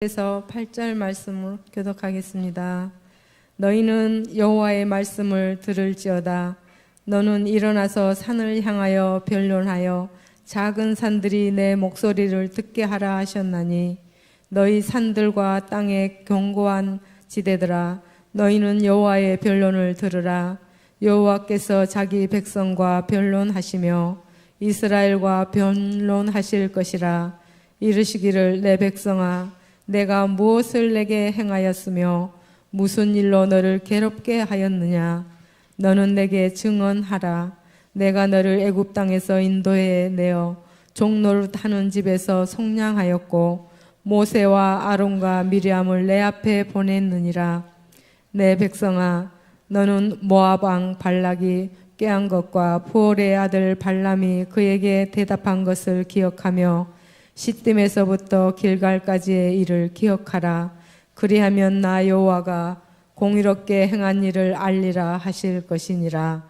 에서 8절 말씀을 교독하겠습니다. 너희는 여호와의 말씀을 들을지어다. 너는 일어나서 산을 향하여 변론하여 작은 산들이 내 목소리를 듣게 하라 하셨나니 너희 산들과 땅의 견고한 지대들아 너희는 여호와의 변론을 들으라. 여호와께서 자기 백성과 변론하시며 이스라엘과 변론하실 것이라. 이르시기를 내 백성아 내가 무엇을 내게 행하였으며 무슨 일로 너를 괴롭게 하였느냐. 너는 내게 증언하라. 내가 너를 애굽 땅에서 인도해 내어 종노릇하는 집에서 속량하였고 모세와 아론과 미리암을 내 앞에 보냈느니라. 내 백성아 너는 모압 왕 발락이 꾀한 것과 부올의 아들 발람이 그에게 대답한 것을 기억하며 시딤에서부터 길갈까지의 일을 기억하라. 그리하면 나 여호와가 공의롭게 행한 일을 알리라 하실 것이니라.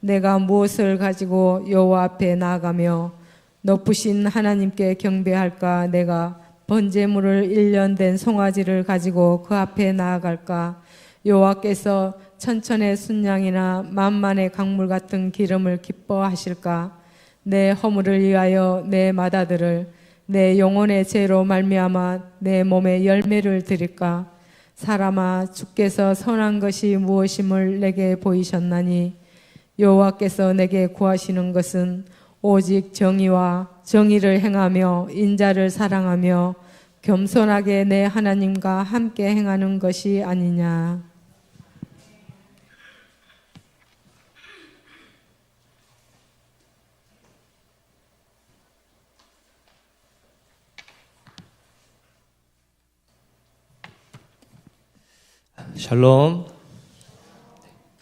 내가 무엇을 가지고 여호와 앞에 나아가며 높으신 하나님께 경배할까? 내가 번제물을 1년 된 송아지를 가지고 그 앞에 나아갈까? 여호와께서 천천의 순양이나 만만의 강물 같은 기름을 기뻐하실까? 내 허물을 위하여 내 맏아들을 내 영혼의 죄로 말미암아 내 몸에 열매를 드릴까? 사람아 주께서 선한 것이 무엇임을 내게 보이셨나니 여호와께서 내게 구하시는 것은 오직 정의와 정의를 행하며 인자를 사랑하며 겸손하게 내 하나님과 함께 행하는 것이 아니냐. 샬롬,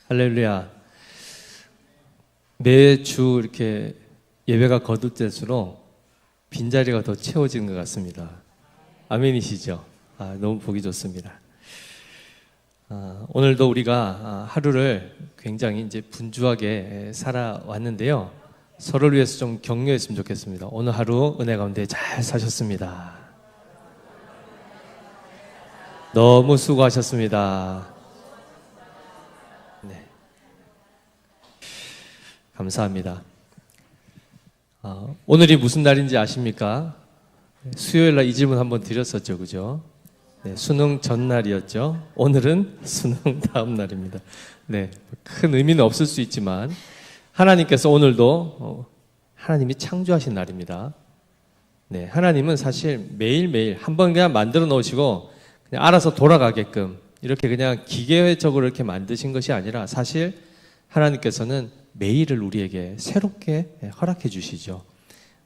할렐루야. 매주 이렇게 예배가 거듭될수록 빈자리가 더 채워지는 것 같습니다. 아멘이시죠? 너무 보기 좋습니다. 오늘도 우리가 하루를 굉장히 이제 분주하게 살아왔는데요. 서로를 위해서 좀 격려했으면 좋겠습니다. 오늘 하루 은혜 가운데 잘 사셨습니다. 너무 수고하셨습니다. 네. 감사합니다. 오늘이 무슨 날인지 아십니까? 수요일 날 이 질문 한번 드렸었죠, 그죠? 네, 수능 전날이었죠. 오늘은 수능 다음 날입니다. 네, 큰 의미는 없을 수 있지만 하나님께서 오늘도 하나님이 창조하신 날입니다. 네, 하나님은 사실 매일매일 한번 그냥 만들어 놓으시고 그냥 알아서 돌아가게끔 이렇게 그냥 기계적으로 이렇게 만드신 것이 아니라 사실 하나님께서는 매일을 우리에게 새롭게 허락해 주시죠.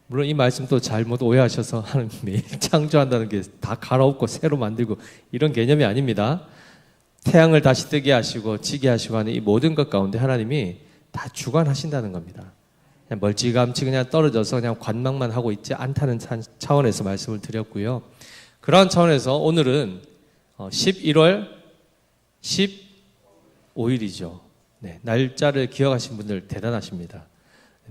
물론 이 말씀도 잘못 오해하셔서 하나님 매일 창조한다는 게 다 갈아엎고 새로 만들고 이런 개념이 아닙니다. 태양을 다시 뜨게 하시고 지게 하시고 하는 이 모든 것 가운데 하나님이 다 주관하신다는 겁니다. 그냥 멀찌감치 그냥 떨어져서 그냥 관망만 하고 있지 않다는 차원에서 말씀을 드렸고요. 그런 차원에서 오늘은 11월 15일이죠. 네, 날짜를 기억하신 분들 대단하십니다.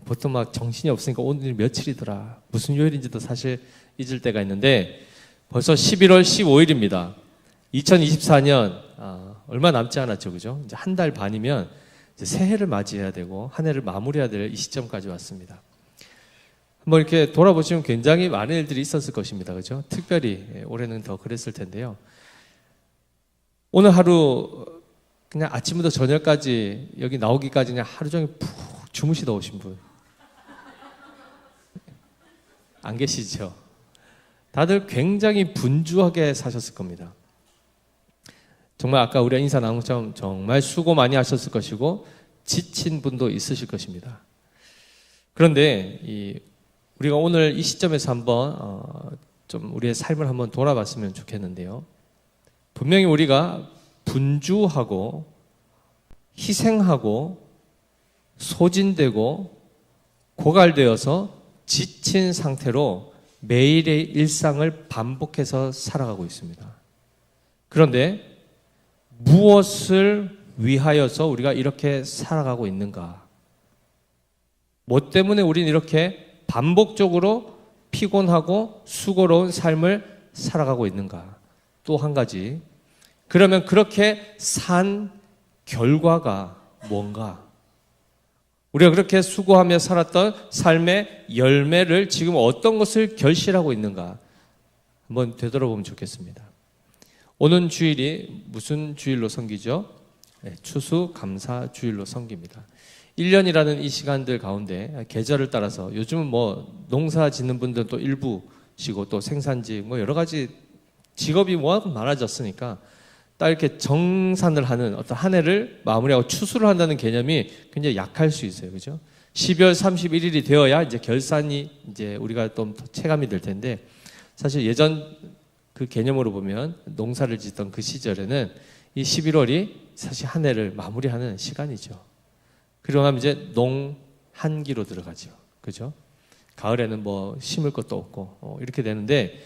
보통 막 정신이 없으니까 오늘 며칠이더라, 무슨 요일인지도 사실 잊을 때가 있는데 벌써 11월 15일입니다. 2024년 얼마 남지 않았죠, 그죠? 이제 한 달 반이면 이제 새해를 맞이해야 되고 한 해를 마무리해야 될 이 시점까지 왔습니다. 한번 이렇게 돌아보시면 굉장히 많은 일들이 있었을 것입니다, 그죠? 특별히 올해는 더 그랬을 텐데요. 오늘 하루 그냥 아침부터 저녁까지 여기 나오기까지 그냥 하루 종일 푹 주무시다 오신 분 안 계시죠? 다들 굉장히 분주하게 사셨을 겁니다. 정말 아까 우리가 인사 나눈 것처럼 정말 수고 많이 하셨을 것이고 지친 분도 있으실 것입니다. 그런데 우리가 오늘 이 시점에서 한번 좀 우리의 삶을 한번 돌아봤으면 좋겠는데요. 분명히 우리가 분주하고 희생하고 소진되고 고갈되어서 지친 상태로 매일의 일상을 반복해서 살아가고 있습니다. 그런데 무엇을 위하여서 우리가 이렇게 살아가고 있는가? 뭐 때문에 우리는 이렇게 반복적으로 피곤하고 수고로운 삶을 살아가고 있는가? 또 한 가지. 그러면 그렇게 산 결과가 뭔가? 우리가 그렇게 수고하며 살았던 삶의 열매를 지금 어떤 것을 결실하고 있는가? 한번 되돌아보면 좋겠습니다. 오는 주일이 무슨 주일로 섬기죠? 추수감사 주일로 섬깁니다. 1년이라는 이 시간들 가운데 계절을 따라서 요즘은 뭐 농사 짓는 분들은 또 일부시고 또 생산직 뭐 여러 가지 직업이 워낙 많아졌으니까 딱 이렇게 정산을 하는 어떤 한 해를 마무리하고 추수를 한다는 개념이 굉장히 약할 수 있어요. 그죠? 12월 31일이 되어야 이제 결산이 이제 우리가 좀 체감이 될 텐데 사실 예전 그 개념으로 보면 농사를 짓던 그 시절에는 이 11월이 사실 한 해를 마무리하는 시간이죠. 그러고 나면 이제 농한기로 들어가죠. 그죠? 가을에는 뭐 심을 것도 없고 이렇게 되는데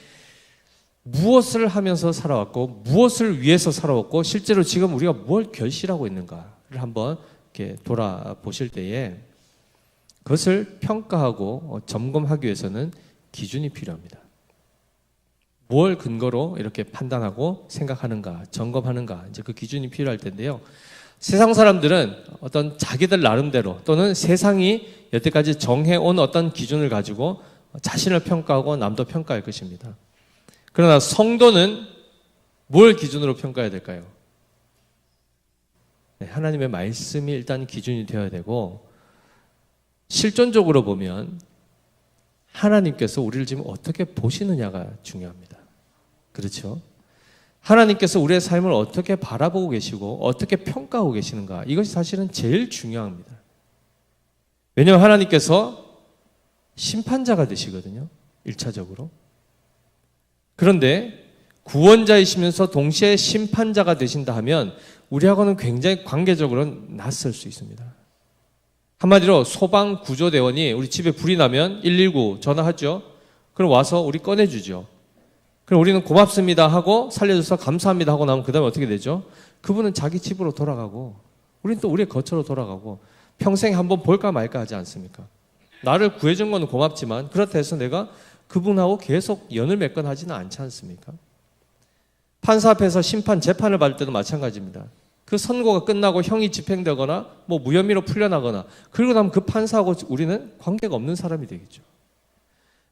무엇을 하면서 살아왔고 무엇을 위해서 살아왔고 실제로 지금 우리가 뭘 결실하고 있는가를 한번 이렇게 돌아보실 때에 그것을 평가하고 점검하기 위해서는 기준이 필요합니다. 뭘 근거로 이렇게 판단하고 생각하는가, 점검하는가, 이제 그 기준이 필요할 텐데요. 세상 사람들은 어떤 자기들 나름대로 또는 세상이 여태까지 정해온 어떤 기준을 가지고 자신을 평가하고 남도 평가할 것입니다. 그러나 성도는 뭘 기준으로 평가해야 될까요? 하나님의 말씀이 일단 기준이 되어야 되고 실존적으로 보면 하나님께서 우리를 지금 어떻게 보시느냐가 중요합니다. 그렇죠? 하나님께서 우리의 삶을 어떻게 바라보고 계시고 어떻게 평가하고 계시는가 이것이 사실은 제일 중요합니다. 왜냐하면 하나님께서 심판자가 되시거든요. 1차적으로. 그런데 구원자이시면서 동시에 심판자가 되신다 하면 우리하고는 굉장히 관계적으로는 낯설 수 있습니다. 한마디로 소방구조대원이 우리 집에 불이 나면 119 전화하죠. 그럼 와서 우리 꺼내주죠. 그럼 우리는 고맙습니다 하고 살려줘서 감사합니다 하고 나면 그 다음에 어떻게 되죠? 그분은 자기 집으로 돌아가고 우리는 또 우리의 거처로 돌아가고 평생 한번 볼까 말까 하지 않습니까? 나를 구해준 건 고맙지만 그렇다 해서 내가 그분하고 계속 연을 맺거나 하지는 않지 않습니까? 판사 앞에서 심판, 재판을 받을 때도 마찬가지입니다. 그 선고가 끝나고 형이 집행되거나 뭐 무혐의로 풀려나거나 그러고 나면 그 판사하고 우리는 관계가 없는 사람이 되겠죠.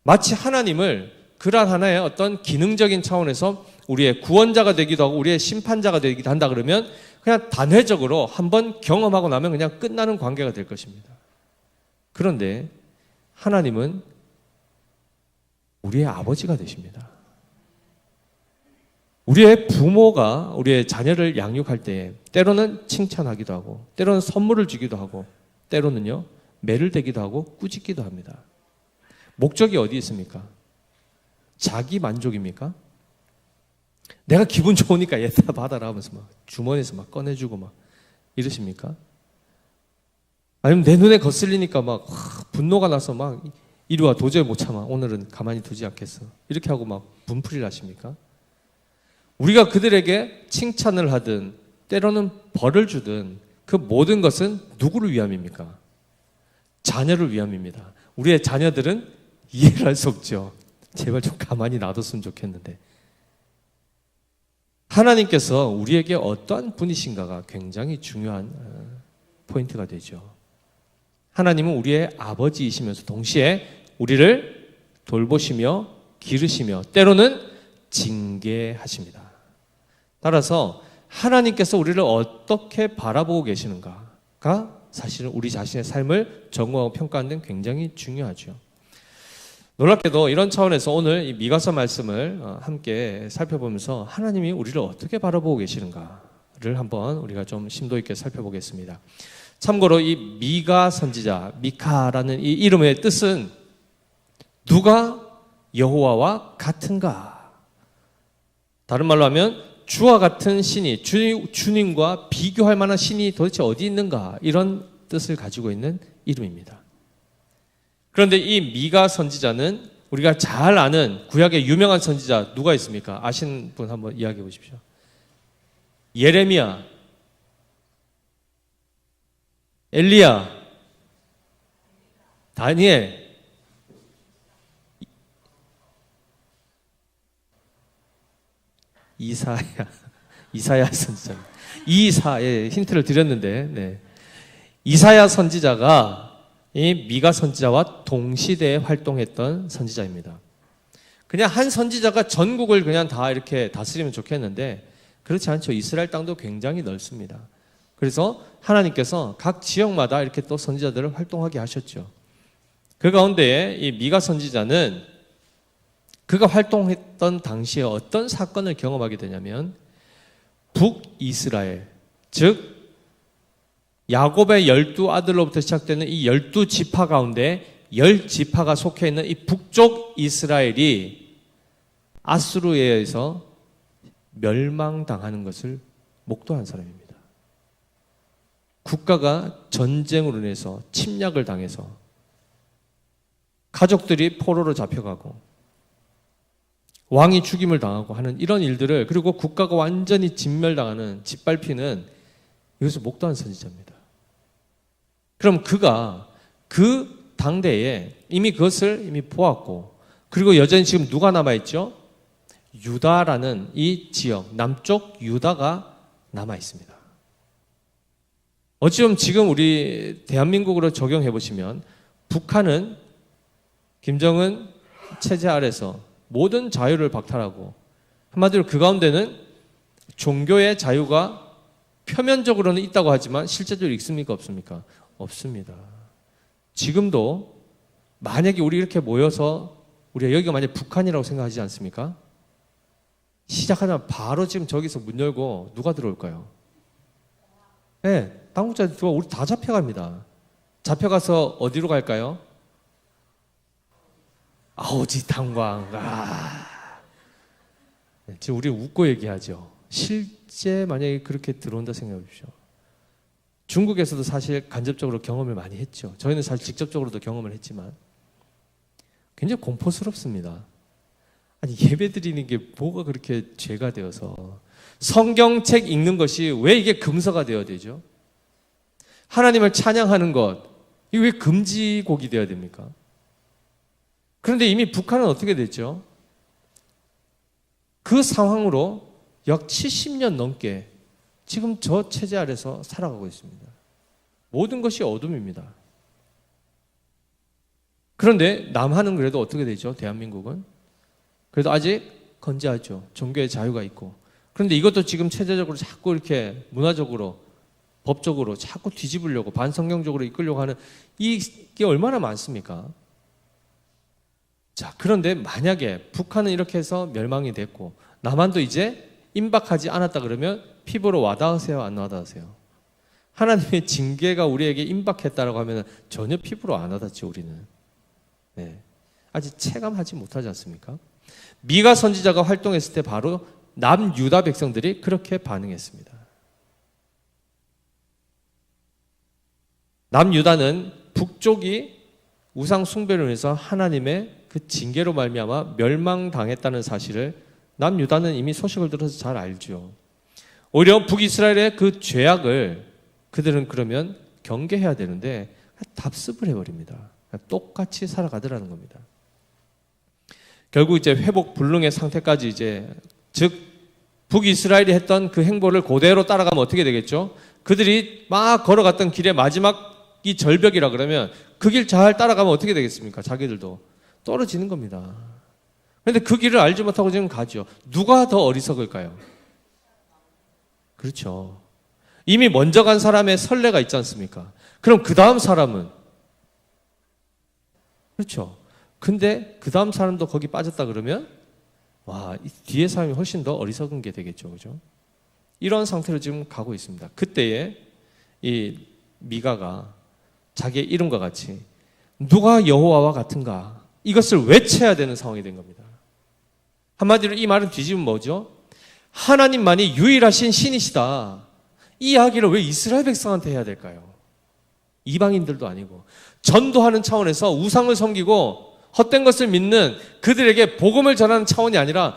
마치 하나님을 그러한 하나의 어떤 기능적인 차원에서 우리의 구원자가 되기도 하고 우리의 심판자가 되기도 한다 그러면 그냥 단회적으로 한번 경험하고 나면 그냥 끝나는 관계가 될 것입니다. 그런데 하나님은 우리의 아버지가 되십니다. 우리의 부모가 우리의 자녀를 양육할 때 때로는 칭찬하기도 하고 때로는 선물을 주기도 하고 때로는요 매를 대기도 하고 꾸짖기도 합니다. 목적이 어디 있습니까? 자기 만족입니까? 내가 기분 좋으니까 얘들아 받아라 하면서 막 주머니에서 막 꺼내주고 막 이러십니까? 아니면 내 눈에 거슬리니까 막 분노가 나서 막 이리 와 도저히 못 참아 오늘은 가만히 두지 않겠어 이렇게 하고 막 분풀이를 하십니까? 우리가 그들에게 칭찬을 하든 때로는 벌을 주든 그 모든 것은 누구를 위함입니까? 자녀를 위함입니다. 우리의 자녀들은 이해를 할 수 없죠. 제발 좀 가만히 놔뒀으면 좋겠는데 하나님께서 우리에게 어떠한 분이신가가 굉장히 중요한 포인트가 되죠. 하나님은 우리의 아버지이시면서 동시에 우리를 돌보시며 기르시며 때로는 징계하십니다. 따라서 하나님께서 우리를 어떻게 바라보고 계시는가가 사실은 우리 자신의 삶을 점검하고 평가하는 데는 굉장히 중요하죠. 놀랍게도 이런 차원에서 오늘 이 미가서 말씀을 함께 살펴보면서 하나님이 우리를 어떻게 바라보고 계시는가를 한번 우리가 좀 심도 있게 살펴보겠습니다. 참고로 이 미가 선지자, 미카라는 이 이름의 뜻은 누가 여호와와 같은가? 다른 말로 하면 주와 같은 신이 주님과 비교할 만한 신이 도대체 어디 있는가? 이런 뜻을 가지고 있는 이름입니다. 그런데 이 미가 선지자는 우리가 잘 아는 구약의 유명한 선지자 누가 있습니까? 아시는 분 한번 이야기해 보십시오. 예레미야, 엘리야, 다니엘, 이사야 선지자입니다. 이사의 힌트를 드렸는데, 네. 이사야 선지자가 이 미가 선지자와 동시대에 활동했던 선지자입니다. 그냥 한 선지자가 전국을 그냥 다 이렇게 다스리면 좋겠는데 그렇지 않죠. 이스라엘 땅도 굉장히 넓습니다. 그래서 하나님께서 각 지역마다 이렇게 또 선지자들을 활동하게 하셨죠. 그 가운데 이 미가 선지자는 그가 활동했던 당시에 어떤 사건을 경험하게 되냐면 북이스라엘, 즉 야곱의 12아들로부터 시작되는 이 12지파 가운데 10지파가 속해 있는 이 북쪽 이스라엘이 아수르에 의해서 멸망당하는 것을 목도한 사람입니다. 국가가 전쟁으로 인해서 침략을 당해서 가족들이 포로로 잡혀가고 왕이 죽임을 당하고 하는 이런 일들을, 그리고 국가가 완전히 진멸당하는, 짓밟히는 이것을 목도한 선지자입니다. 그럼 그가 그 당대에 이미 그것을 이미 보았고, 그리고 여전히 지금 누가 남아있죠? 유다라는 이 지역, 남쪽 유다가 남아있습니다. 어찌 보면 지금 우리 대한민국으로 적용해 보시면 북한은 김정은 체제 아래서 모든 자유를 박탈하고, 한마디로 그 가운데는 종교의 자유가 표면적으로는 있다고 하지만 실제적으로 있습니까? 없습니까? 없습니다. 지금도 만약에 우리 이렇게 모여서 우리가 여기가 만약에 북한이라고 생각하지 않습니까? 시작하자면 바로 지금 저기서 문 열고 누가 들어올까요? 네, 당국자들 들어와 우리 다 잡혀갑니다. 잡혀가서 어디로 갈까요? 아오지 탄광. 지금 우리 웃고 얘기하죠. 실제 만약에 그렇게 들어온다 생각해 보십시오. 중국에서도 사실 간접적으로 경험을 많이 했죠. 저희는 사실 직접적으로도 경험을 했지만 굉장히 공포스럽습니다. 아니, 예배 드리는 게 뭐가 그렇게 죄가 되어서, 성경책 읽는 것이 왜 이게 금서가 되어야 되죠? 하나님을 찬양하는 것, 이게 왜 금지곡이 되어야 됩니까? 그런데 이미 북한은 어떻게 됐죠? 그 상황으로 약 70년 넘게 지금 저 체제 아래서 살아가고 있습니다. 모든 것이 어둠입니다. 그런데 남한은 그래도 어떻게 되죠? 대한민국은? 그래도 아직 건재하죠. 종교의 자유가 있고. 그런데 이것도 지금 체제적으로 자꾸 이렇게 문화적으로, 법적으로 자꾸 뒤집으려고, 반성경적으로 이끌려고 하는 이게 얼마나 많습니까? 자, 그런데 만약에 북한은 이렇게 해서 멸망이 됐고 남한도 이제 임박하지 않았다 그러면 피부로 와닿으세요? 안 와닿으세요? 하나님의 징계가 우리에게 임박했다라고 하면 전혀 피부로 안 와닿죠, 우리는. 네. 아직 체감하지 못하지 않습니까? 미가 선지자가 활동했을 때 바로 남유다 백성들이 그렇게 반응했습니다. 남유다는 북쪽이 우상 숭배로 인해서 하나님의 그 징계로 말미암아 멸망당했다는 사실을 남유다는 이미 소식을 들어서 잘 알죠. 오히려 북이스라엘의 그 죄악을 그들은 그러면 경계해야 되는데 답습을 해버립니다. 똑같이 살아가더라는 겁니다. 결국 이제 회복 불능의 상태까지 즉 북이스라엘이 했던 그 행보를 그대로 따라가면 어떻게 되겠죠? 그들이 막 걸어갔던 길의 마지막이 절벽이라 그러면 그 길 잘 따라가면 어떻게 되겠습니까? 자기들도 떨어지는 겁니다. 그런데 그 길을 알지 못하고 지금 가죠. 누가 더 어리석을까요? 그렇죠. 이미 먼저 간 사람의 선례가 있지 않습니까? 그럼 그 다음 사람은? 그렇죠. 근데 그 다음 사람도 거기 빠졌다 그러면 와, 이 뒤에 사람이 훨씬 더 어리석은 게 되겠죠. 그죠? 이런 상태로 지금 가고 있습니다. 그때에 이 미가가 자기의 이름과 같이 누가 여호와와 같은가 이것을 외쳐야 되는 상황이 된 겁니다. 한마디로 이 말은 뒤집으면 뭐죠? 하나님만이 유일하신 신이시다. 이 이야기를 왜 이스라엘 백성한테 해야 될까요? 이방인들도 아니고 전도하는 차원에서 우상을 섬기고 헛된 것을 믿는 그들에게 복음을 전하는 차원이 아니라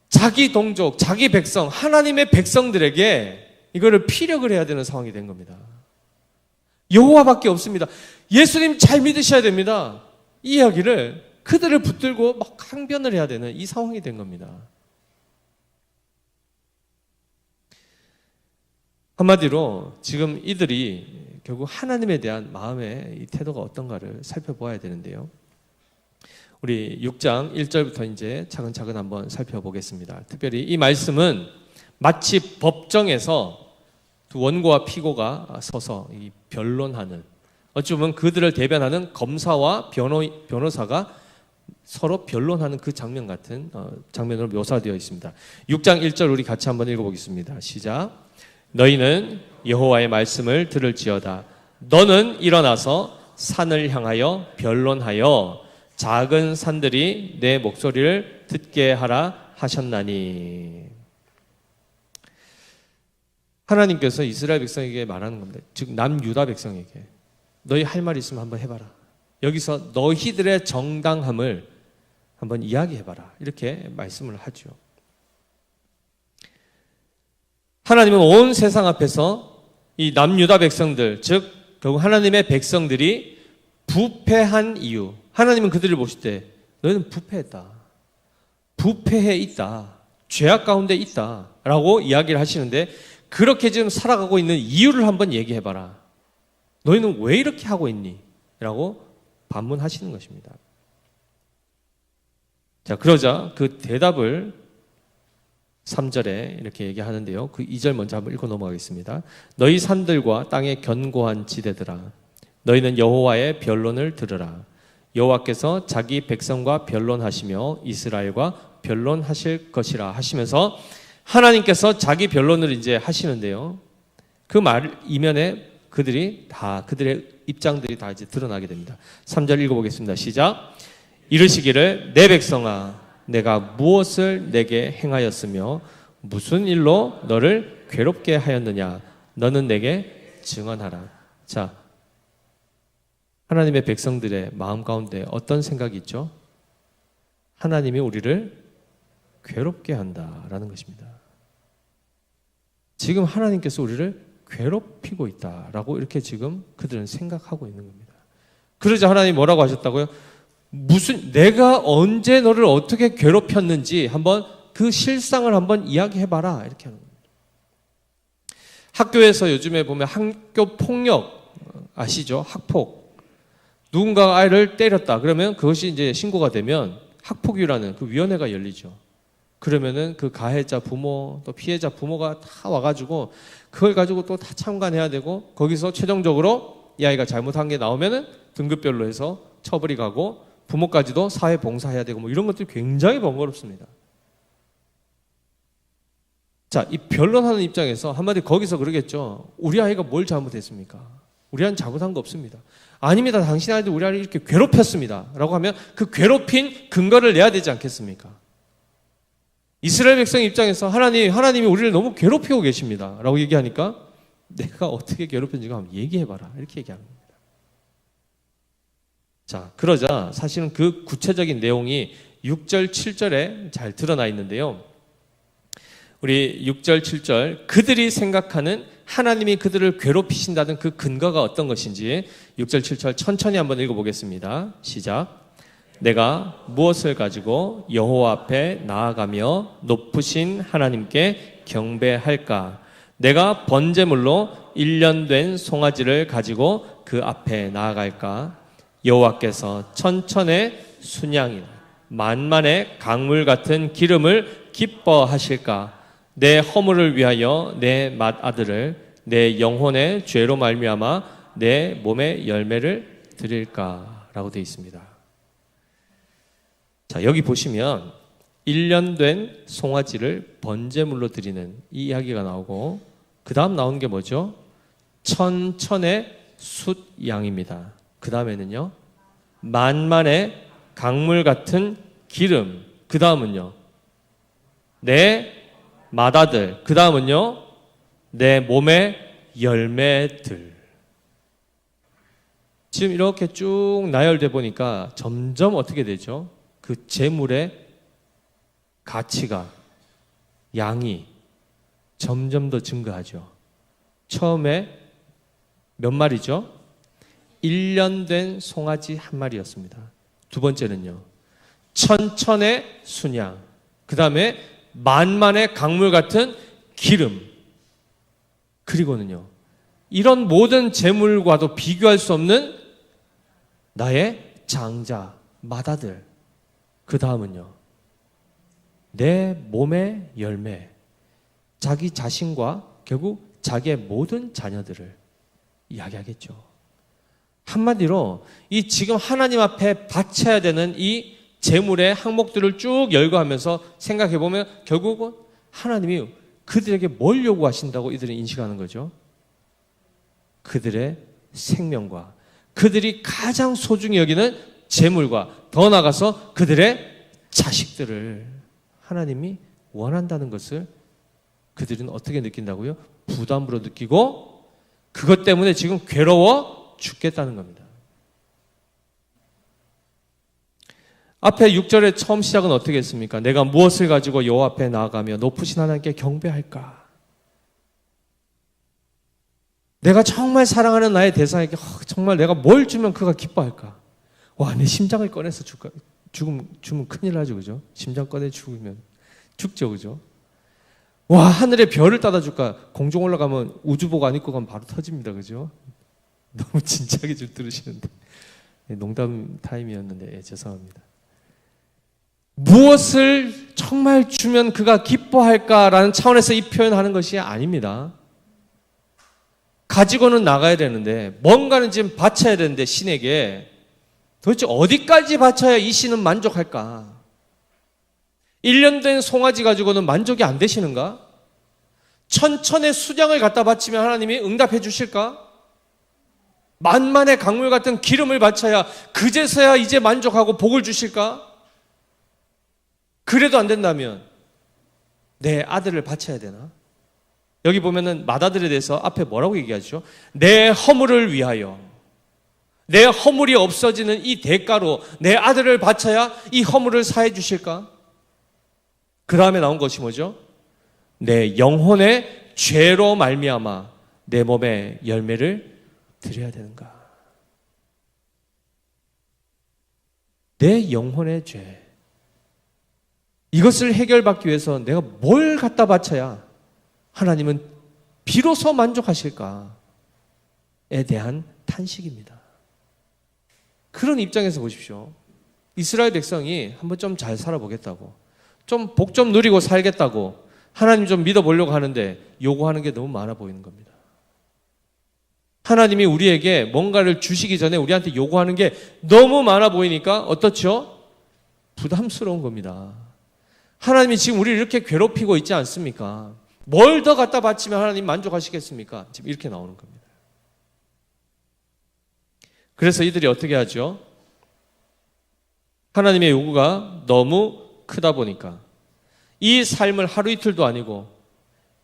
자기 동족, 자기 백성, 하나님의 백성들에게 이거를 피력을 해야 되는 상황이 된 겁니다. 여호와밖에 없습니다. 예수님 잘 믿으셔야 됩니다. 이 이야기를 그들을 붙들고 막 항변을 해야 되는 이 상황이 된 겁니다. 한마디로 지금 이들이 결국 하나님에 대한 마음의 이 태도가 어떤가를 살펴보아야 되는데요. 우리 6장 1절부터 이제 차근차근 한번 살펴보겠습니다. 특별히 이 말씀은 마치 법정에서 두 원고와 피고가 서서 이 변론하는, 어찌 보면 그들을 대변하는 검사와 변호사가 서로 변론하는 그 장면 같은 장면으로 묘사되어 있습니다. 6장 1절 우리 같이 한번 읽어보겠습니다. 시작. 너희는 여호와의 말씀을 들을지어다. 너는 일어나서 산을 향하여 변론하여 작은 산들이 내 목소리를 듣게 하라 하셨나니. 하나님께서 이스라엘 백성에게 말하는 겁니다. 즉 남유다 백성에게 너희 할 말 있으면 한번 해봐라. 여기서 너희들의 정당함을 한번 이야기해봐라. 이렇게 말씀을 하죠. 하나님은 온 세상 앞에서 이 남유다 백성들, 즉 결국 하나님의 백성들이 부패한 이유, 하나님은 그들을 보실 때 너희는 부패했다, 부패해 있다, 죄악 가운데 있다 라고 이야기를 하시는데, 그렇게 지금 살아가고 있는 이유를 한번 얘기해봐라. 너희는 왜 이렇게 하고 있니? 라고 반문하시는 것입니다. 자, 그러자 그 대답을 3절에 이렇게 얘기하는데요. 그 2절 먼저 한번 읽고 넘어가겠습니다. 너희 산들과 땅의 견고한 지대들아, 너희는 여호와의 변론을 들으라. 여호와께서 자기 백성과 변론하시며 이스라엘과 변론하실 것이라 하시면서 하나님께서 자기 변론을 이제 하시는데요. 그 말 이면에 그들의 입장들이 다 이제 드러나게 됩니다. 3절 읽어보겠습니다. 시작. 이르시기를 내 백성아, 내가 무엇을 내게 행하였으며 무슨 일로 너를 괴롭게 하였느냐? 너는 내게 증언하라. 자, 하나님의 백성들의 마음 가운데 어떤 생각이 있죠? 하나님이 우리를 괴롭게 한다라는 것입니다. 지금 하나님께서 우리를 괴롭히고 있다라고 이렇게 지금 그들은 생각하고 있는 겁니다. 그러자 하나님이 뭐라고 하셨다고요? 내가 언제 너를 어떻게 괴롭혔는지 한번 그 실상을 한번 이야기해봐라, 이렇게 하는 겁니다. 학교에서 요즘에 보면 학교 폭력 아시죠? 학폭. 누군가가 아이를 때렸다 그러면 그것이 이제 신고가 되면 학폭위라는 그 위원회가 열리죠. 그러면은 그 가해자 부모 또 피해자 부모가 다 와가지고 그걸 가지고 또 다 참관해야 되고, 거기서 최종적으로 이 아이가 잘못한 게 나오면은 등급별로 해서 처벌이 가고 부모까지도 사회 봉사해야 되고 뭐 이런 것들이 굉장히 번거롭습니다. 자, 이 변론하는 입장에서 한마디 거기서 그러겠죠. 우리 아이가 뭘 잘못했습니까? 우리 아이는 잘못한 거 없습니다. 아닙니다. 당신 아이도 우리 아이를 이렇게 괴롭혔습니다. 라고 하면 그 괴롭힌 근거를 내야 되지 않겠습니까? 이스라엘 백성 입장에서 하나님이 우리를 너무 괴롭히고 계십니다. 라고 얘기하니까 내가 어떻게 괴롭혔는지 한번 얘기해봐라. 이렇게 얘기하는 겁니다. 자, 그러자 사실은 그 구체적인 내용이 6절, 7절에 잘 드러나 있는데요. 우리 6절, 7절 그들이 생각하는 하나님이 그들을 괴롭히신다는 그 근거가 어떤 것인지 6절, 7절 천천히 한번 읽어보겠습니다. 시작. 내가 무엇을 가지고 여호와 앞에 나아가며 높으신 하나님께 경배할까? 내가 번제물로 1년 된 송아지를 가지고 그 앞에 나아갈까? 여호와께서 천천의 순양이나 만만의 강물 같은 기름을 기뻐하실까? 내 허물을 위하여 내 맏아들을 내 영혼의 죄로 말미암아 내 몸의 열매를 드릴까? 라고 되어 있습니다. 자, 여기 보시면 1년 된 송아지를 번제물로 드리는 이 이야기가 나오고, 그 다음 나오는 게 뭐죠? 천천의 숫양입니다. 그 다음에는요, 만만의 강물 같은 기름. 그 다음은요, 내 맏아들. 그 다음은요, 내 몸의 열매들. 지금 이렇게 쭉 나열돼 보니까 점점 어떻게 되죠? 그 재물의 가치가, 양이 점점 더 증가하죠. 처음에 몇 마리죠? 1년 된 송아지 한 마리였습니다. 두 번째는요, 천천의 순양. 그 다음에 만만의 강물 같은 기름. 그리고는요, 이런 모든 재물과도 비교할 수 없는 나의 장자, 맏아들. 그 다음은요, 내 몸의 열매, 자기 자신과 결국 자기의 모든 자녀들을 이야기하겠죠. 한마디로 이 지금 하나님 앞에 바쳐야 되는 이 재물의 항목들을 쭉 열거하면서 생각해 보면 결국은 하나님이 그들에게 뭘 요구하신다고 이들은 인식하는 거죠. 그들의 생명과 그들이 가장 소중히 여기는 재물과 더 나아가서 그들의 자식들을 하나님이 원한다는 것을 그들은 어떻게 느낀다고요? 부담으로 느끼고 그것 때문에 지금 괴로워 죽겠다는 겁니다. 앞에 6절의 처음 시작은 어떻게 했습니까? 내가 무엇을 가지고 여호와 앞에 나아가며 높으신 하나님께 경배할까? 내가 정말 사랑하는 나의 대상에게 정말 내가 뭘 주면 그가 기뻐할까? 와, 내 심장을 꺼내서 줄까? 주면 큰일 나죠, 그죠? 심장 꺼내 죽으면 죽죠, 그죠? 와, 하늘에 별을 따다 줄까? 공중 올라가면 우주복 안 입고 가면 바로 터집니다, 그죠? 너무 진지하게 좀 들으시는데 농담 타임이었는데 죄송합니다. 무엇을 정말 주면 그가 기뻐할까라는 차원에서 이 표현하는 것이 아닙니다. 가지고는 나가야 되는데 뭔가는 지금 바쳐야 되는데 신에게 도대체 어디까지 바쳐야 이 신은 만족할까? 1년 된 송아지 가지고는 만족이 안 되시는가? 천천의 수장을 갖다 바치면 하나님이 응답해 주실까? 만만의 강물 같은 기름을 바쳐야 그제서야 이제 만족하고 복을 주실까? 그래도 안 된다면 내 아들을 바쳐야 되나? 여기 보면은 맏아들에 대해서 앞에 뭐라고 얘기하죠? 내 허물을 위하여, 내 허물이 없어지는 이 대가로 내 아들을 바쳐야 이 허물을 사해 주실까? 그 다음에 나온 것이 뭐죠? 내 영혼의 죄로 말미암아 내 몸의 열매를 드려야 되는가? 내 영혼의 죄, 이것을 해결받기 위해서 내가 뭘 갖다 바쳐야 하나님은 비로소 만족하실까에 대한 탄식입니다. 그런 입장에서 보십시오. 이스라엘 백성이 한번 좀 잘 살아보겠다고, 좀 복 좀 누리고 살겠다고 하나님 좀 믿어보려고 하는데 요구하는 게 너무 많아 보이는 겁니다. 하나님이 우리에게 뭔가를 주시기 전에 우리한테 요구하는 게 너무 많아 보이니까 어떻죠? 부담스러운 겁니다. 하나님이 지금 우리를 이렇게 괴롭히고 있지 않습니까? 뭘 더 갖다 바치면 하나님 만족하시겠습니까? 지금 이렇게 나오는 겁니다. 그래서 이들이 어떻게 하죠? 하나님의 요구가 너무 크다 보니까 이 삶을 하루 이틀도 아니고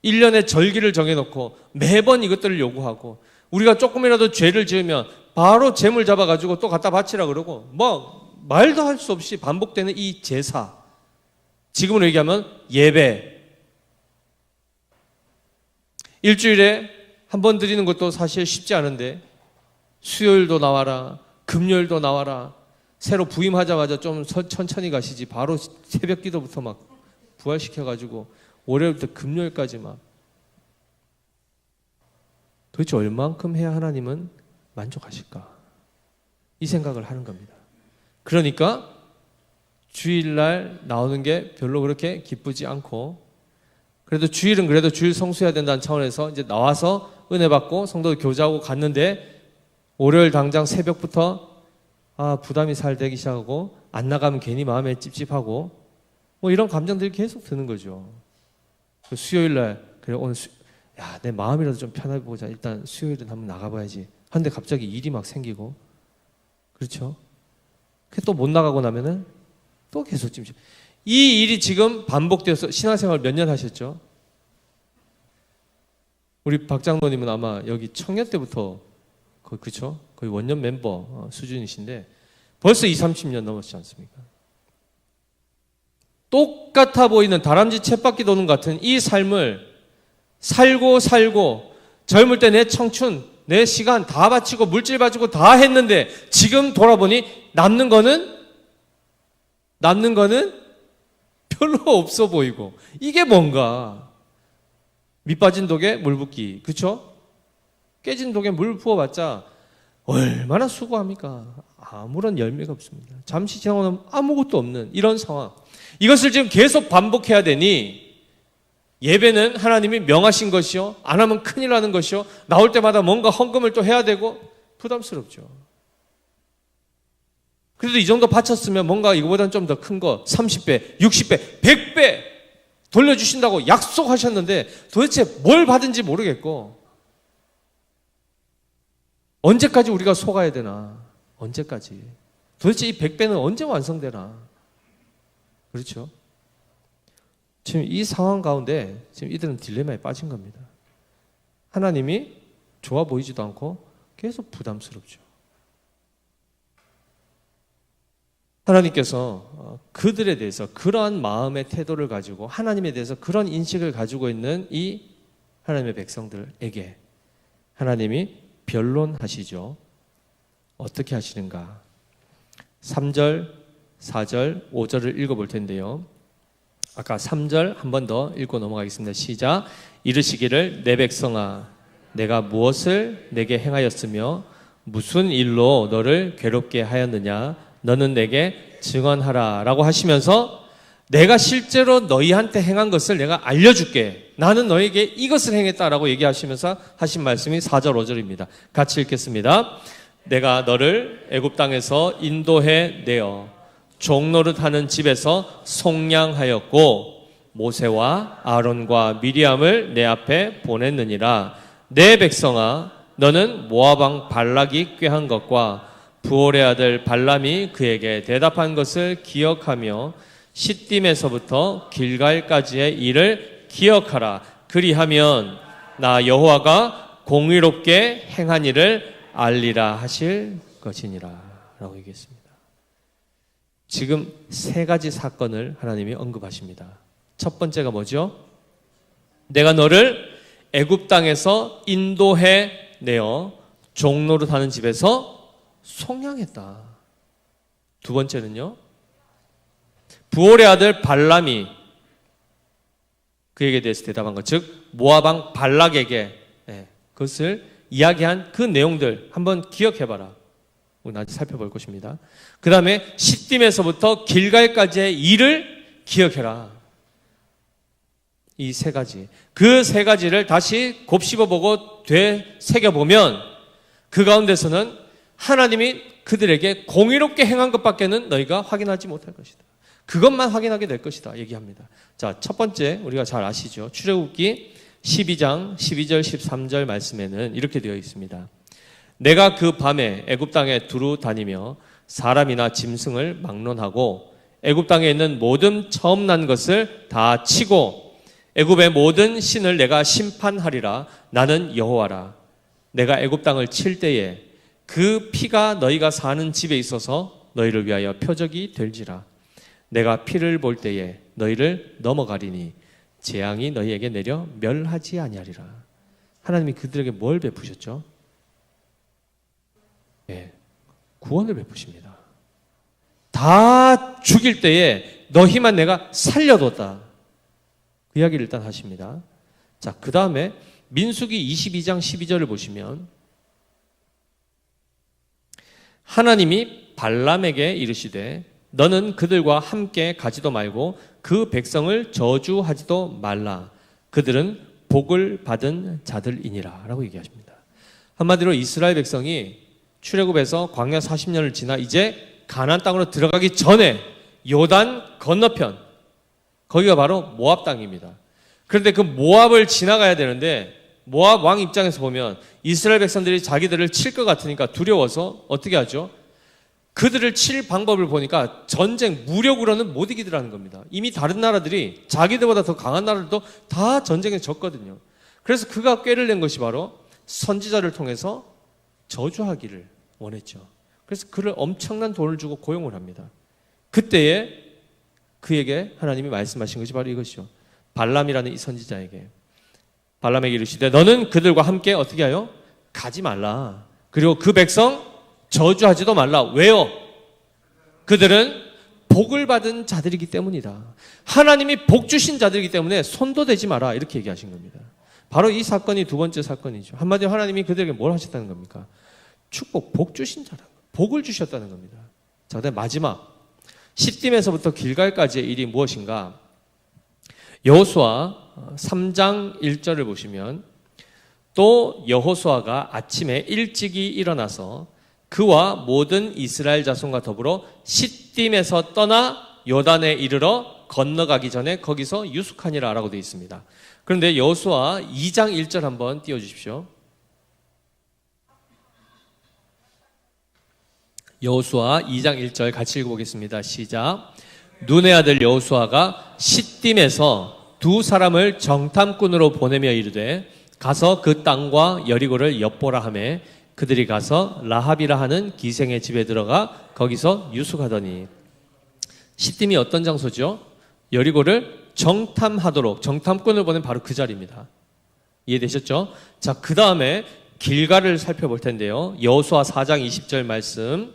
1년의 절기를 정해놓고 매번 이것들을 요구하고, 우리가 조금이라도 죄를 지으면 바로 재물 잡아가지고 또 갖다 바치라 그러고, 뭐 말도 할 수 없이 반복되는 이 제사, 지금으로 얘기하면 예배, 일주일에 한 번 드리는 것도 사실 쉽지 않은데 수요일도 나와라, 금요일도 나와라, 새로 부임하자마자 좀 천천히 가시지 바로 새벽 기도부터 막 부활시켜가지고 월요일부터 금요일까지 막, 도대체 얼만큼 해야 하나님은 만족하실까? 이 생각을 하는 겁니다. 그러니까 주일날 나오는 게 별로 그렇게 기쁘지 않고, 그래도 주일은 그래도 주일 성수해야 된다는 차원에서 이제 나와서 은혜 받고 성도 교제하고 갔는데 월요일 당장 새벽부터 부담이 살되기 시작하고 안 나가면 괜히 마음에 찝찝하고 뭐 이런 감정들이 계속 드는 거죠. 수요일날 그래 오늘 내 마음이라도 좀 편하게 보자, 일단 수요일은 한번 나가봐야지 하는데 갑자기 일이 막 생기고, 그렇죠? 또 못 나가고 나면은 또 계속 찝찝. 이 일이 지금 반복되어서 신앙생활 몇 년 하셨죠? 우리 박 장로님은 아마 여기 청년 때부터 그렇죠? 거의 원년 멤버 수준이신데 벌써 20-30년 넘었지 않습니까? 똑같아 보이는 다람쥐 쳇바퀴 도는 같은 이 삶을 살고 젊을 때 내 청춘, 내 시간 다 바치고 물질 바치고 다 했는데 지금 돌아보니 남는 거는 별로 없어 보이고, 이게 뭔가 밑 빠진 독에 물 붓기. 그렇죠? 깨진 독에 물 부어봤자 얼마나 수고합니까? 아무런 열매가 없습니다. 잠시 지나고 나면 아무것도 없는 이런 상황. 이것을 지금 계속 반복해야 되니 예배는 하나님이 명하신 것이요, 안 하면 큰일 나는 것이요, 나올 때마다 뭔가 헌금을 또 해야 되고 부담스럽죠. 그래도 이 정도 바쳤으면 뭔가 이거보다는 좀 더 큰 거 30배, 60배, 100배 돌려주신다고 약속하셨는데 도대체 뭘 받은지 모르겠고 언제까지 우리가 속아야 되나? 언제까지? 도대체 이 100배는 언제 완성되나? 그렇죠? 지금 이 상황 가운데 지금 이들은 딜레마에 빠진 겁니다. 하나님이 좋아 보이지도 않고 계속 부담스럽죠. 하나님께서 그들에 대해서 그러한 마음의 태도를 가지고 하나님에 대해서 그런 인식을 가지고 있는 이 하나님의 백성들에게 하나님이 변론하시죠. 어떻게 하시는가? 3절, 4절, 5절을 읽어볼 텐데요. 아까 3절 한 번 더 읽고 넘어가겠습니다. 시작. 이르시기를 내 백성아 내가 무엇을 내게 행하였으며 무슨 일로 너를 괴롭게 하였느냐 너는 내게 증언하라 라고 하시면서 내가 실제로 너희한테 행한 것을 내가 알려줄게. 나는 너에게 이것을 행했다라고 얘기하시면서 하신 말씀이 4절 5절입니다. 같이 읽겠습니다. 내가 너를 애굽 땅에서 인도해 내어 종노릇 하는 집에서 속량하였고 모세와 아론과 미리암을 내 앞에 보냈느니라. 내 백성아 너는 모압 왕 발락이 꾀한 것과 부올의 아들 발람이 그에게 대답한 것을 기억하며 시딤에서부터 길갈까지의 일을 기억하라. 그리하면 나 여호와가 공의롭게 행한 일을 알리라 하실 것이니라 라고 얘기했습니다. 지금 세 가지 사건을 하나님이 언급하십니다. 첫 번째가 뭐죠? 내가 너를 애굽 땅에서 인도해 내어 종노릇 하는 집에서 속량했다. 두 번째는요, 부올의 아들 발람이 그에게 대해서 대답한 것, 즉 모압 왕 발락에게 그것을 이야기한 그 내용들 한번 기억해봐라. 나중에 살펴볼 것입니다. 그 다음에 시딤에서부터 길갈까지의 일을 기억해라. 이 세 가지, 그 세 가지를 다시 곱씹어보고 되새겨보면 그 가운데서는 하나님이 그들에게 공의롭게 행한 것밖에는 너희가 확인하지 못할 것이다. 그것만 확인하게 될 것이다 얘기합니다. 자, 첫 번째 우리가 잘 아시죠? 출애굽기 12장 12절 13절 말씀에는 이렇게 되어 있습니다. 내가 그 밤에 애굽 땅에 두루 다니며 사람이나 짐승을 막론하고 애굽 땅에 있는 모든 처음 난 것을 다 치고 애굽의 모든 신을 내가 심판하리라. 나는 여호와라. 내가 애굽 땅을 칠 때에 그 피가 너희가 사는 집에 있어서 너희를 위하여 표적이 될지라. 내가 피를 볼 때에 너희를 넘어가리니 재앙이 너희에게 내려 멸하지 아니하리라. 하나님이 그들에게 뭘 베푸셨죠? 구원을 베푸십니다. 다 죽일 때에 너희만 내가 살려뒀다. 그 이야기를 일단 하십니다. 자, 그 다음에 민수기 22장 12절을 보시면 하나님이 발람에게 이르시되 너는 그들과 함께 가지도 말고 그 백성을 저주하지도 말라. 그들은 복을 받은 자들이니라 라고 얘기하십니다. 한마디로 이스라엘 백성이 출애굽에서 광야 40년을 지나 이제 가나안 땅으로 들어가기 전에 요단 건너편, 거기가 바로 모압 땅입니다. 그런데 그 모압을 지나가야 되는데 모압 왕 입장에서 보면 이스라엘 백성들이 자기들을 칠 것 같으니까 두려워서 어떻게 하죠? 그들을 칠 방법을 보니까 전쟁, 무력으로는 못 이기더라는 겁니다. 이미 다른 나라들이 자기들보다 더 강한 나라들도 다 전쟁에 졌거든요. 그래서 그가 꾀를 낸 것이 바로 선지자를 통해서 저주하기를 원했죠. 그래서 그를 엄청난 돈을 주고 고용을 합니다. 그때에 그에게 하나님이 말씀하신 것이 바로 이것이죠. 발람이라는 이 선지자에게 발람에게 이르시되 너는 그들과 함께 어떻게 하여? 가지 말라. 그리고 그 백성 저주하지도 말라. 왜요? 그들은 복을 받은 자들이기 때문이다. 하나님이 복 주신 자들이기 때문에 손도 대지 마라. 이렇게 얘기하신 겁니다. 바로 이 사건이 두 번째 사건이죠. 한마디로 하나님이 그들에게 뭘 하셨다는 겁니까? 축복, 복 주신다는 거, 복을 주셨다는 겁니다. 자, 그다음 마지막 시딤에서부터 길갈까지의 일이 무엇인가? 여호수아 3장 1절을 보시면 또 여호수아가 아침에 일찍이 일어나서 그와 모든 이스라엘 자손과 더불어 시딤에서 떠나 요단에 이르러 건너가기 전에 거기서 유숙하니라 라고 되어 있습니다. 그런데 여호수아 2장 1절 한번 띄워주십시오. 여호수아 2장 1절 같이 읽어보겠습니다. 시작. 눈의 아들 여호수아가 시딤에서 두 사람을 정탐꾼으로 보내며 이르되 가서 그 땅과 여리고를 엿보라 하매 그들이 가서 라합이라 하는 기생의 집에 들어가 거기서 유숙하더니. 시딤이 어떤 장소죠? 여리고를 정탐하도록 정탐꾼을 보낸 바로 그 자리입니다. 이해되셨죠? 자, 그 다음에 길갈을 살펴볼 텐데요. 여호수아 4장 20절 말씀,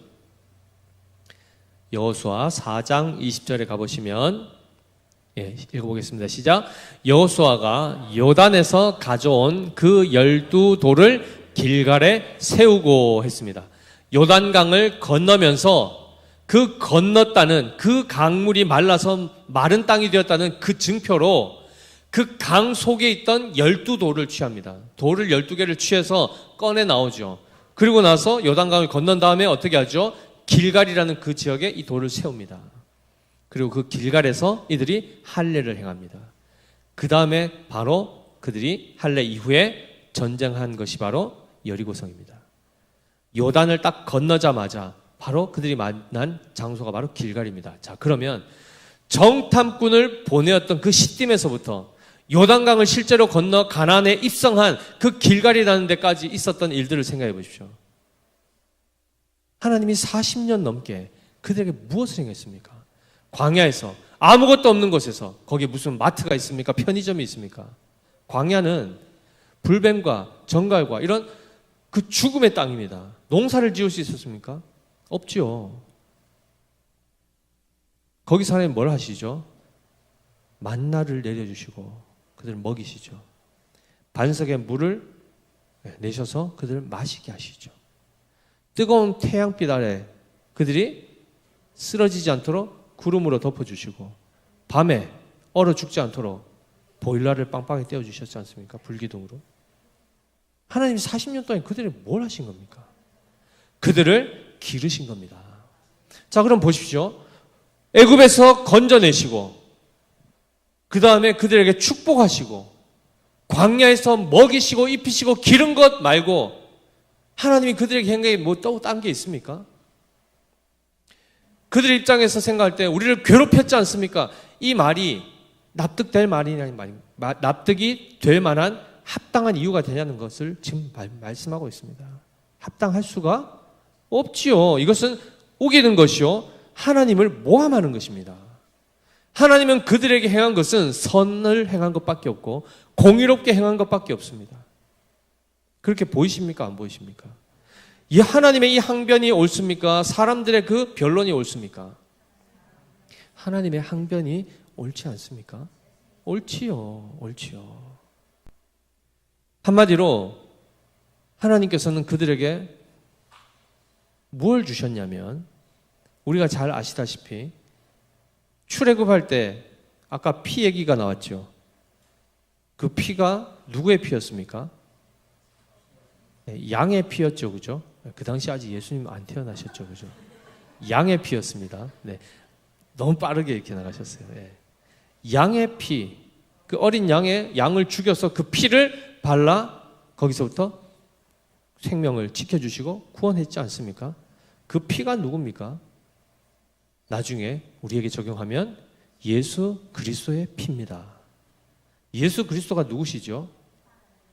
여호수아 4장 20절에 가보시면 읽어보겠습니다. 시작. 여호수아가 요단에서 가져온 그 12돌을 길갈에 세우고 했습니다. 요단강을 건너면서 그 건넜다는 그 강물이 말라서 마른 땅이 되었다는 그 증표로 그 강 속에 있던 12돌을 취합니다. 돌을 12개를 취해서 꺼내 나오죠. 그리고 나서 요단강을 건넌 다음에 어떻게 하죠? 길갈이라는 그 지역에 이 돌을 세웁니다. 그리고 그 길갈에서 이들이 할례를 행합니다. 그 다음에 바로 그들이 할례 이후에 전쟁한 것이 바로 여리고성입니다. 요단을 딱 건너자마자 바로 그들이 만난 장소가 바로 길갈입니다. 자, 그러면 정탐꾼을 보내었던 그 시딤에서부터 요단강을 실제로 건너 가나안에 입성한 그 길갈이라는 데까지 있었던 일들을 생각해 보십시오. 하나님이 40년 넘게 그들에게 무엇을 행했습니까? 광야에서 아무것도 없는 곳에서 거기에 무슨 마트가 있습니까? 편의점이 있습니까? 광야는 불뱀과 정갈과 이런 그 죽음의 땅입니다. 농사를 지을 수 있었습니까? 없지요. 거기 사람이 뭘 하시죠? 만나를 내려주시고 그들을 먹이시죠. 반석에 물을 내셔서 그들을 마시게 하시죠. 뜨거운 태양빛 아래 그들이 쓰러지지 않도록 구름으로 덮어주시고 밤에 얼어 죽지 않도록 보일러를 빵빵히 떼어주셨지 않습니까? 불기둥으로. 하나님이 40년 동안 그들이 뭘 하신 겁니까? 그들을 기르신 겁니다. 자, 그럼 보십시오. 애굽에서 건져내시고 그 다음에 그들에게 축복하시고 광야에서 먹이시고 입히시고 기른 것 말고 하나님이 그들에게 한 게 뭐 또 딴 게 있습니까? 그들의 입장에서 생각할 때 우리를 괴롭혔지 않습니까? 이 말이 납득될 말이냐는 말이 납득이 될 만한 합당한 이유가 되냐는 것을 지금 말씀하고 있습니다. 합당할 수가 없지요. 이것은 우기는 것이요 하나님을 모함하는 것입니다. 하나님은 그들에게 행한 것은 선을 행한 것밖에 없고 공의롭게 행한 것밖에 없습니다. 그렇게 보이십니까? 안 보이십니까? 이 하나님의 이 항변이 옳습니까? 사람들의 그 변론이 옳습니까? 하나님의 항변이 옳지 않습니까? 옳지요. 옳지요. 한마디로 하나님께서는 그들에게 무엇을 주셨냐면 우리가 잘 아시다시피 출애굽할 때 아까 피 얘기가 나왔죠. 그 피가 누구의 피였습니까? 양의 피였죠. 그죠? 그 당시 아직 예수님 안 태어나셨죠. 그죠? 양의 피였습니다. 네. 너무 빠르게 이렇게 나가셨어요. 네. 양의 피, 그 어린 양을 죽여서 그 피를 발라 거기서부터 생명을 지켜주시고 구원했지 않습니까? 그 피가 누굽니까? 나중에 우리에게 적용하면 예수 그리스도의 피입니다. 예수 그리스도가 누구시죠?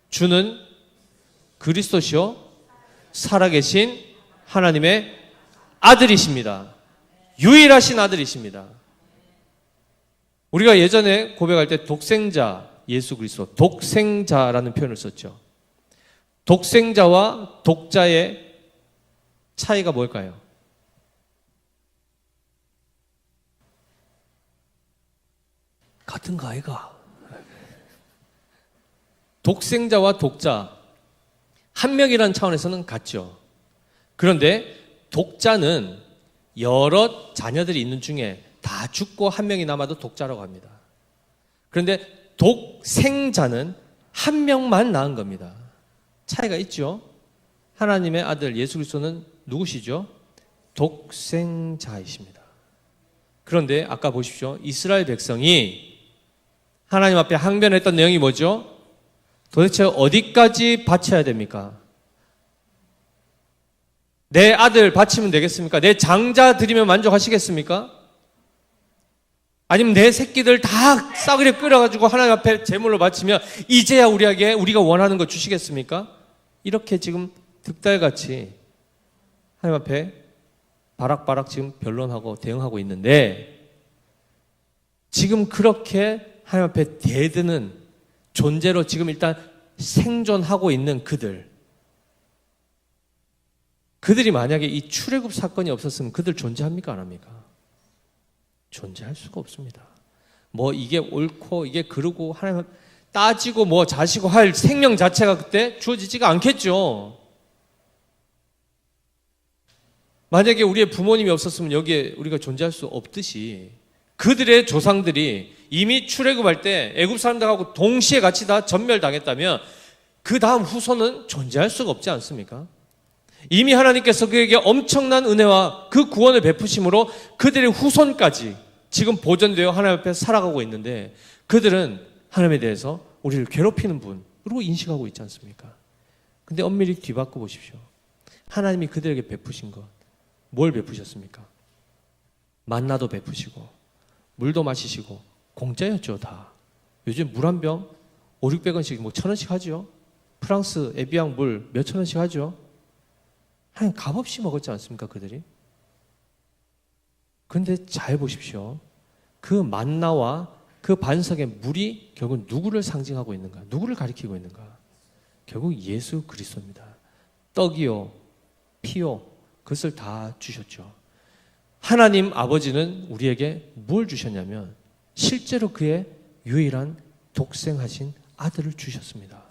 주는 그리스도시요 살아계신 하나님의 아들이십니다. 유일하신 아들이십니다. 우리가 예전에 고백할 때 독생자 예수 그리스도, 독생자라는 표현을 썼죠. 독생자와 독자의 차이가 뭘까요? 같은 거 아이가? 독생자와 독자 한 명이라는 차원에서는 같죠. 그런데 독자는 여러 자녀들이 있는 중에 다 죽고 한 명이 남아도 독자라고 합니다. 그런데 독생자는 한 명만 낳은 겁니다. 차이가 있죠. 하나님의 아들 예수 그리스도는 누구시죠? 독생자이십니다. 그런데 아까 보십시오. 이스라엘 백성이 하나님 앞에 항변했던 내용이 뭐죠? 도대체 어디까지 바쳐야 됩니까? 내 아들 바치면 되겠습니까? 내 장자 드리면 만족하시겠습니까? 아니면 내 새끼들 다 싸그리 끌어가지고 하나님 앞에 제물로 바치면 이제야 우리가 원하는 거 주시겠습니까? 이렇게 지금 득달같이 하나님 앞에 바락바락 지금 변론하고 대응하고 있는데, 지금 그렇게 하나님 앞에 대드는 존재로 지금 일단 생존하고 있는 그들이 만약에 이 출애굽 사건이 없었으면 그들 존재합니까? 안 합니까? 존재할 수가 없습니다. 뭐 이게 옳고 이게 그르고 하나님 따지고 뭐 자시고 할 생명 자체가 그때 주어지지가 않겠죠. 만약에 우리의 부모님이 없었으면 여기에 우리가 존재할 수 없듯이 그들의 조상들이 이미 출애굽할 때 애굽 사람들하고 동시에 같이 다 전멸당했다면 그 다음 후손은 존재할 수가 없지 않습니까? 이미 하나님께서 그에게 엄청난 은혜와 그 구원을 베푸심으로 그들의 후손까지 지금 보존되어 하나님 앞에 살아가고 있는데, 그들은 하나님에 대해서 우리를 괴롭히는 분으로 인식하고 있지 않습니까? 근데 엄밀히 뒤바꿔 보십시오. 하나님이 그들에게 베푸신 것, 뭘 베푸셨습니까? 만나도 베푸시고 물도 마시시고 공짜였죠. 다. 요즘 물 한 병 500~600원씩 뭐 1,000원씩 하죠. 프랑스 에비앙 물 몇천 원씩 하죠. 하나님 값없이 먹었지 않습니까? 그들이. 그런데 잘 보십시오. 그 만나와 그 반석의 물이 결국 누구를 상징하고 있는가? 누구를 가리키고 있는가? 결국 예수 그리스도입니다. 떡이요 피요 그것을 다 주셨죠. 하나님 아버지는 우리에게 뭘 주셨냐면 실제로 그의 유일한 독생하신 아들을 주셨습니다.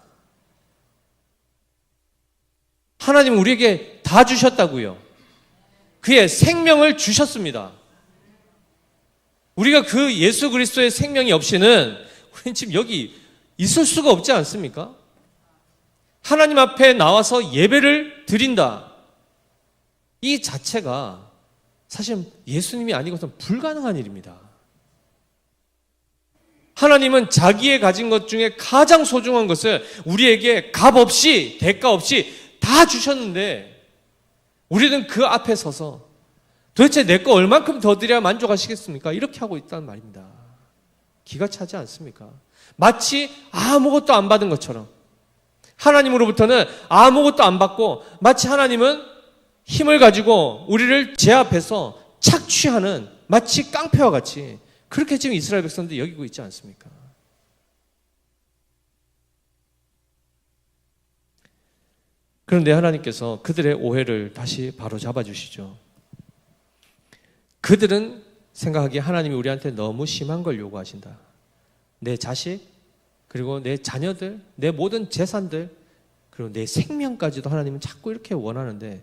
하나님은 우리에게 다 주셨다고요. 그의 생명을 주셨습니다. 우리가 그 예수 그리스도의 생명이 없이는 우리는 지금 여기 있을 수가 없지 않습니까? 하나님 앞에 나와서 예배를 드린다. 이 자체가 사실 예수님이 아니고서는 불가능한 일입니다. 하나님은 자기의 가진 것 중에 가장 소중한 것을 우리에게 값 없이 대가 없이 다 주셨는데, 우리는 그 앞에 서서 도대체 내 거 얼만큼 더 드려야 만족하시겠습니까? 이렇게 하고 있다는 말입니다. 기가 차지 않습니까? 마치 아무것도 안 받은 것처럼, 하나님으로부터는 아무것도 안 받고 마치 하나님은 힘을 가지고 우리를 제압해서 착취하는 마치 깡패와 같이 그렇게 지금 이스라엘 백성들이 여기고 있지 않습니까? 그런데 하나님께서 그들의 오해를 다시 바로 잡아주시죠. 그들은 생각하기에 하나님이 우리한테 너무 심한 걸 요구하신다. 내 자식, 그리고 내 자녀들, 내 모든 재산들, 그리고 내 생명까지도 하나님은 자꾸 이렇게 원하는데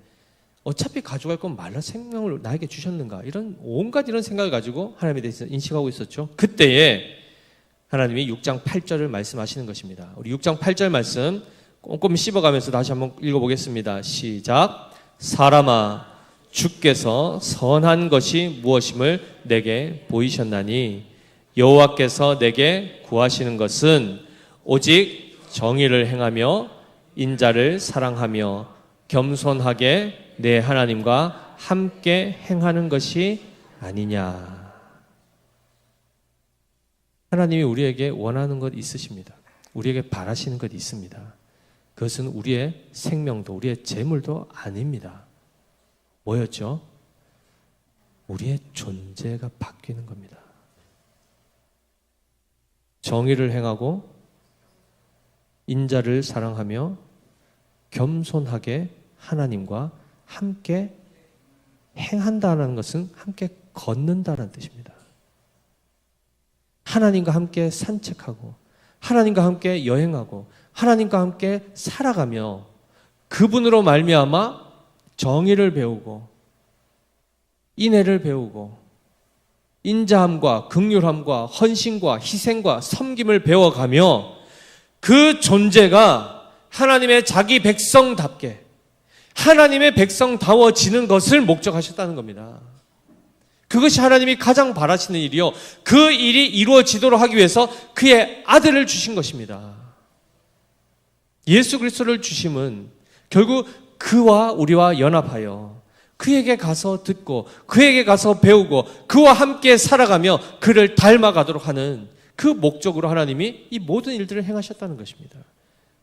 어차피 가져갈 건 말라 생명을 나에게 주셨는가, 이런 온갖 이런 생각을 가지고 하나님에 대해서 인식하고 있었죠. 그때에 하나님이 6장 8절을 말씀하시는 것입니다. 우리 6장 8절 말씀 꼼꼼히 씹어가면서 다시 한번 읽어보겠습니다. 시작. 사람아, 주께서 선한 것이 무엇임을 내게 보이셨나니 여호와께서 내게 구하시는 것은 오직 정의를 행하며 인자를 사랑하며 겸손하게 내 하나님과 함께 행하는 것이 아니냐. 하나님이 우리에게 원하는 것 있으십니다. 우리에게 바라시는 것 있습니다. 그것은 우리의 생명도 우리의 재물도 아닙니다. 뭐였죠? 우리의 존재가 바뀌는 겁니다. 정의를 행하고 인자를 사랑하며 겸손하게 하나님과 함께 행한다는 것은 함께 걷는다는 뜻입니다. 하나님과 함께 산책하고 하나님과 함께 여행하고 하나님과 함께 살아가며 그분으로 말미암아 정의를 배우고 인애를 배우고 인자함과 긍휼함과 헌신과 희생과 섬김을 배워가며 그 존재가 하나님의 자기 백성답게 하나님의 백성다워지는 것을 목적하셨다는 겁니다. 그것이 하나님이 가장 바라시는 일이요. 그 일이 이루어지도록 하기 위해서 그의 아들을 주신 것입니다. 예수 그리스도를 주심은 결국 그와 우리와 연합하여 그에게 가서 듣고 그에게 가서 배우고 그와 함께 살아가며 그를 닮아가도록 하는 그 목적으로 하나님이 이 모든 일들을 행하셨다는 것입니다.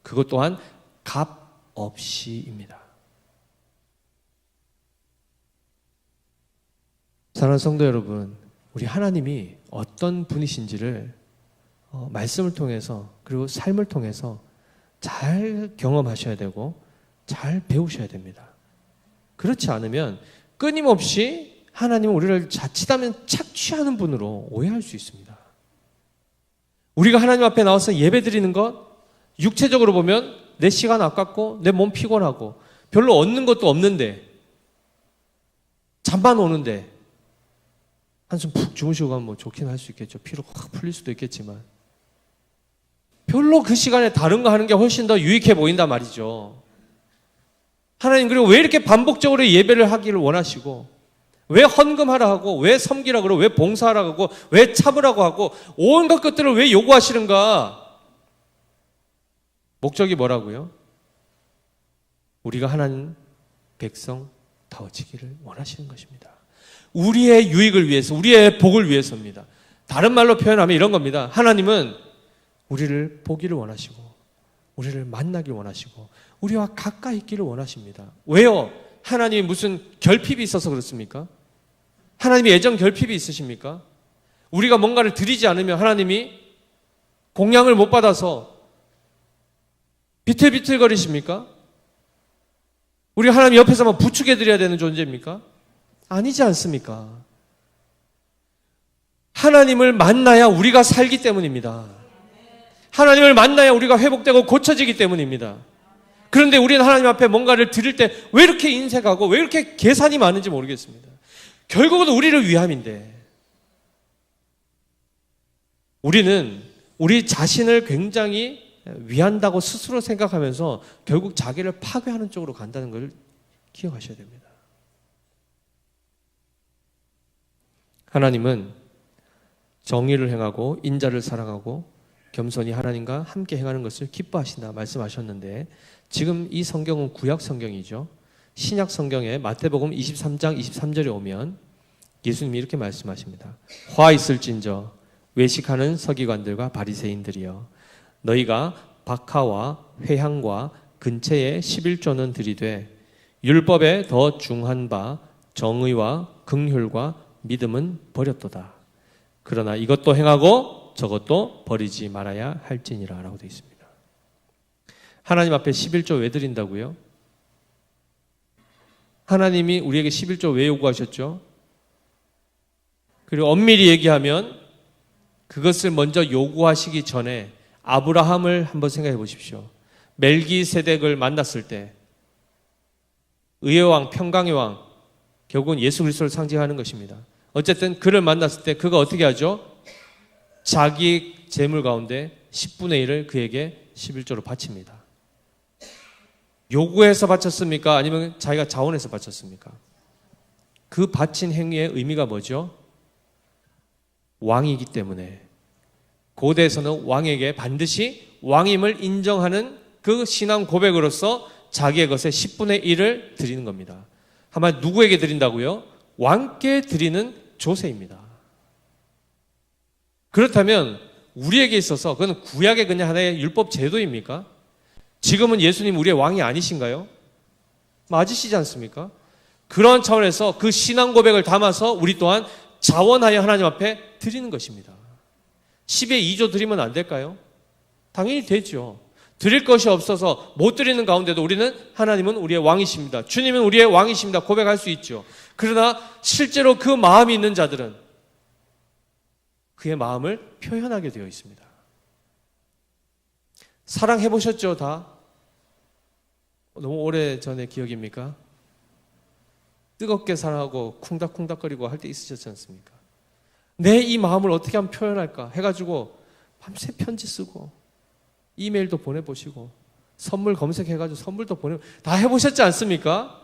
그것 또한 값 없이입니다. 사랑하는 성도 여러분, 우리 하나님이 어떤 분이신지를 말씀을 통해서 그리고 삶을 통해서 잘 경험하셔야 되고 잘 배우셔야 됩니다. 그렇지 않으면 끊임없이 하나님은 우리를 자칫하면 착취하는 분으로 오해할 수 있습니다. 우리가 하나님 앞에 나와서 예배 드리는 것, 육체적으로 보면 내 시간 아깝고 내 몸 피곤하고 별로 얻는 것도 없는데 잠만 오는데 한숨 푹 주무시고 가면 뭐 좋긴 할 수 있겠죠. 피로 확 풀릴 수도 있겠지만 별로 그 시간에 다른 거 하는 게 훨씬 더 유익해 보인단 말이죠. 하나님 그리고 왜 이렇게 반복적으로 예배를 하기를 원하시고 왜 헌금하라 하고 왜 섬기라 그러고 왜 봉사하라 하고 왜 참으라고 하고 온갖 것들을 왜 요구하시는가? 목적이 뭐라고요? 우리가 하나님 백성다워지기를 원하시는 것입니다. 우리의 유익을 위해서, 우리의 복을 위해서입니다. 다른 말로 표현하면 이런 겁니다. 하나님은 우리를 보기를 원하시고 우리를 만나길 원하시고 우리와 가까이 있기를 원하십니다. 왜요? 하나님이 무슨 결핍이 있어서 그렇습니까? 하나님이 애정 결핍이 있으십니까? 우리가 뭔가를 드리지 않으면 하나님이 공양을 못 받아서 비틀비틀거리십니까? 우리 하나님 옆에서만 부축해 드려야 되는 존재입니까? 아니지 않습니까? 하나님을 만나야 우리가 살기 때문입니다. 하나님을 만나야 우리가 회복되고 고쳐지기 때문입니다. 그런데 우리는 하나님 앞에 뭔가를 드릴 때 왜 이렇게 인색하고 왜 이렇게 계산이 많은지 모르겠습니다. 결국은 우리를 위함인데 우리는 우리 자신을 굉장히 위한다고 스스로 생각하면서 결국 자기를 파괴하는 쪽으로 간다는 걸 기억하셔야 됩니다. 하나님은 정의를 행하고 인자를 사랑하고 겸손히 하나님과 함께 행하는 것을 기뻐하신다 말씀하셨는데 지금 이 성경은 구약 성경이죠. 신약 성경에 마태복음 23장 23절에 오면 예수님이 이렇게 말씀하십니다. 화 있을진저 외식하는 서기관들과 바리새인들이여 너희가 박하와 회향과 근처에 11조는 들이되 율법에 더 중한 바 정의와 긍휼과 믿음은 버렸도다. 그러나 이것도 행하고 저것도 버리지 말아야 할지니라 라고 되어 있습니다. 하나님 앞에 11조 왜 드린다고요? 하나님이 우리에게 11조 왜 요구하셨죠? 그리고 엄밀히 얘기하면 그것을 먼저 요구하시기 전에 아브라함을 한번 생각해 보십시오. 멜기세덱을 만났을 때 의의 왕, 평강의 왕, 결국은 예수 그리스도를 상징하는 것입니다. 어쨌든 그를 만났을 때 그가 어떻게 하죠? 자기 재물 가운데 10분의 1을 그에게 11조로 바칩니다. 요구해서 바쳤습니까? 아니면 자기가 자원해서 바쳤습니까? 그 바친 행위의 의미가 뭐죠? 왕이기 때문에 고대에서는 왕에게 반드시 왕임을 인정하는 그 신앙 고백으로서 자기의 것의 10분의 1을 드리는 겁니다. 한마디로 누구에게 드린다고요? 왕께 드리는 조세입니다. 그렇다면 우리에게 있어서 그건 구약의 그냥 하나의 율법 제도입니까? 지금은 예수님 우리의 왕이 아니신가요? 맞으시지 않습니까? 그런 차원에서 그 신앙 고백을 담아서 우리 또한 자원하여 하나님 앞에 드리는 것입니다. 10의 2조 드리면 안 될까요? 당연히 되죠. 드릴 것이 없어서 못 드리는 가운데도 우리는 하나님은 우리의 왕이십니다. 주님은 우리의 왕이십니다. 고백할 수 있죠. 그러나 실제로 그 마음이 있는 자들은 그의 마음을 표현하게 되어 있습니다. 사랑해 보셨죠, 다? 너무 오래 전의 기억입니까? 뜨겁게 사랑하고 쿵닥쿵닥거리고 할 때 있으셨지 않습니까? 내 이 마음을 어떻게 하면 표현할까 해가지고 밤새 편지 쓰고 이메일도 보내보시고 선물 검색해가지고 선물도 다 해보셨지 않습니까?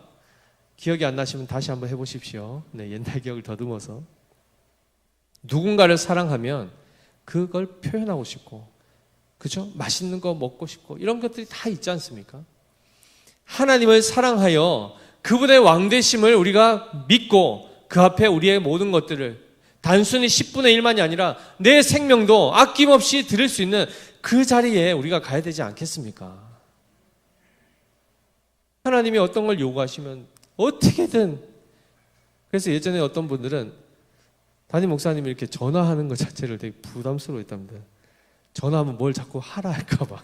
기억이 안 나시면 다시 한번 해보십시오. 네, 옛날 기억을 더듬어서. 누군가를 사랑하면 그걸 표현하고 싶고, 그죠? 맛있는 거 먹고 싶고 이런 것들이 다 있지 않습니까? 하나님을 사랑하여 그분의 왕되심을 우리가 믿고 그 앞에 우리의 모든 것들을 단순히 10분의 1만이 아니라 내 생명도 아낌없이 드릴 수 있는 그 자리에 우리가 가야 되지 않겠습니까? 하나님이 어떤 걸 요구하시면 어떻게든. 그래서 예전에 어떤 분들은 담임 목사님이 이렇게 전화하는 것 자체를 되게 부담스러워했답니다. 전화하면 뭘 자꾸 하라 할까 봐.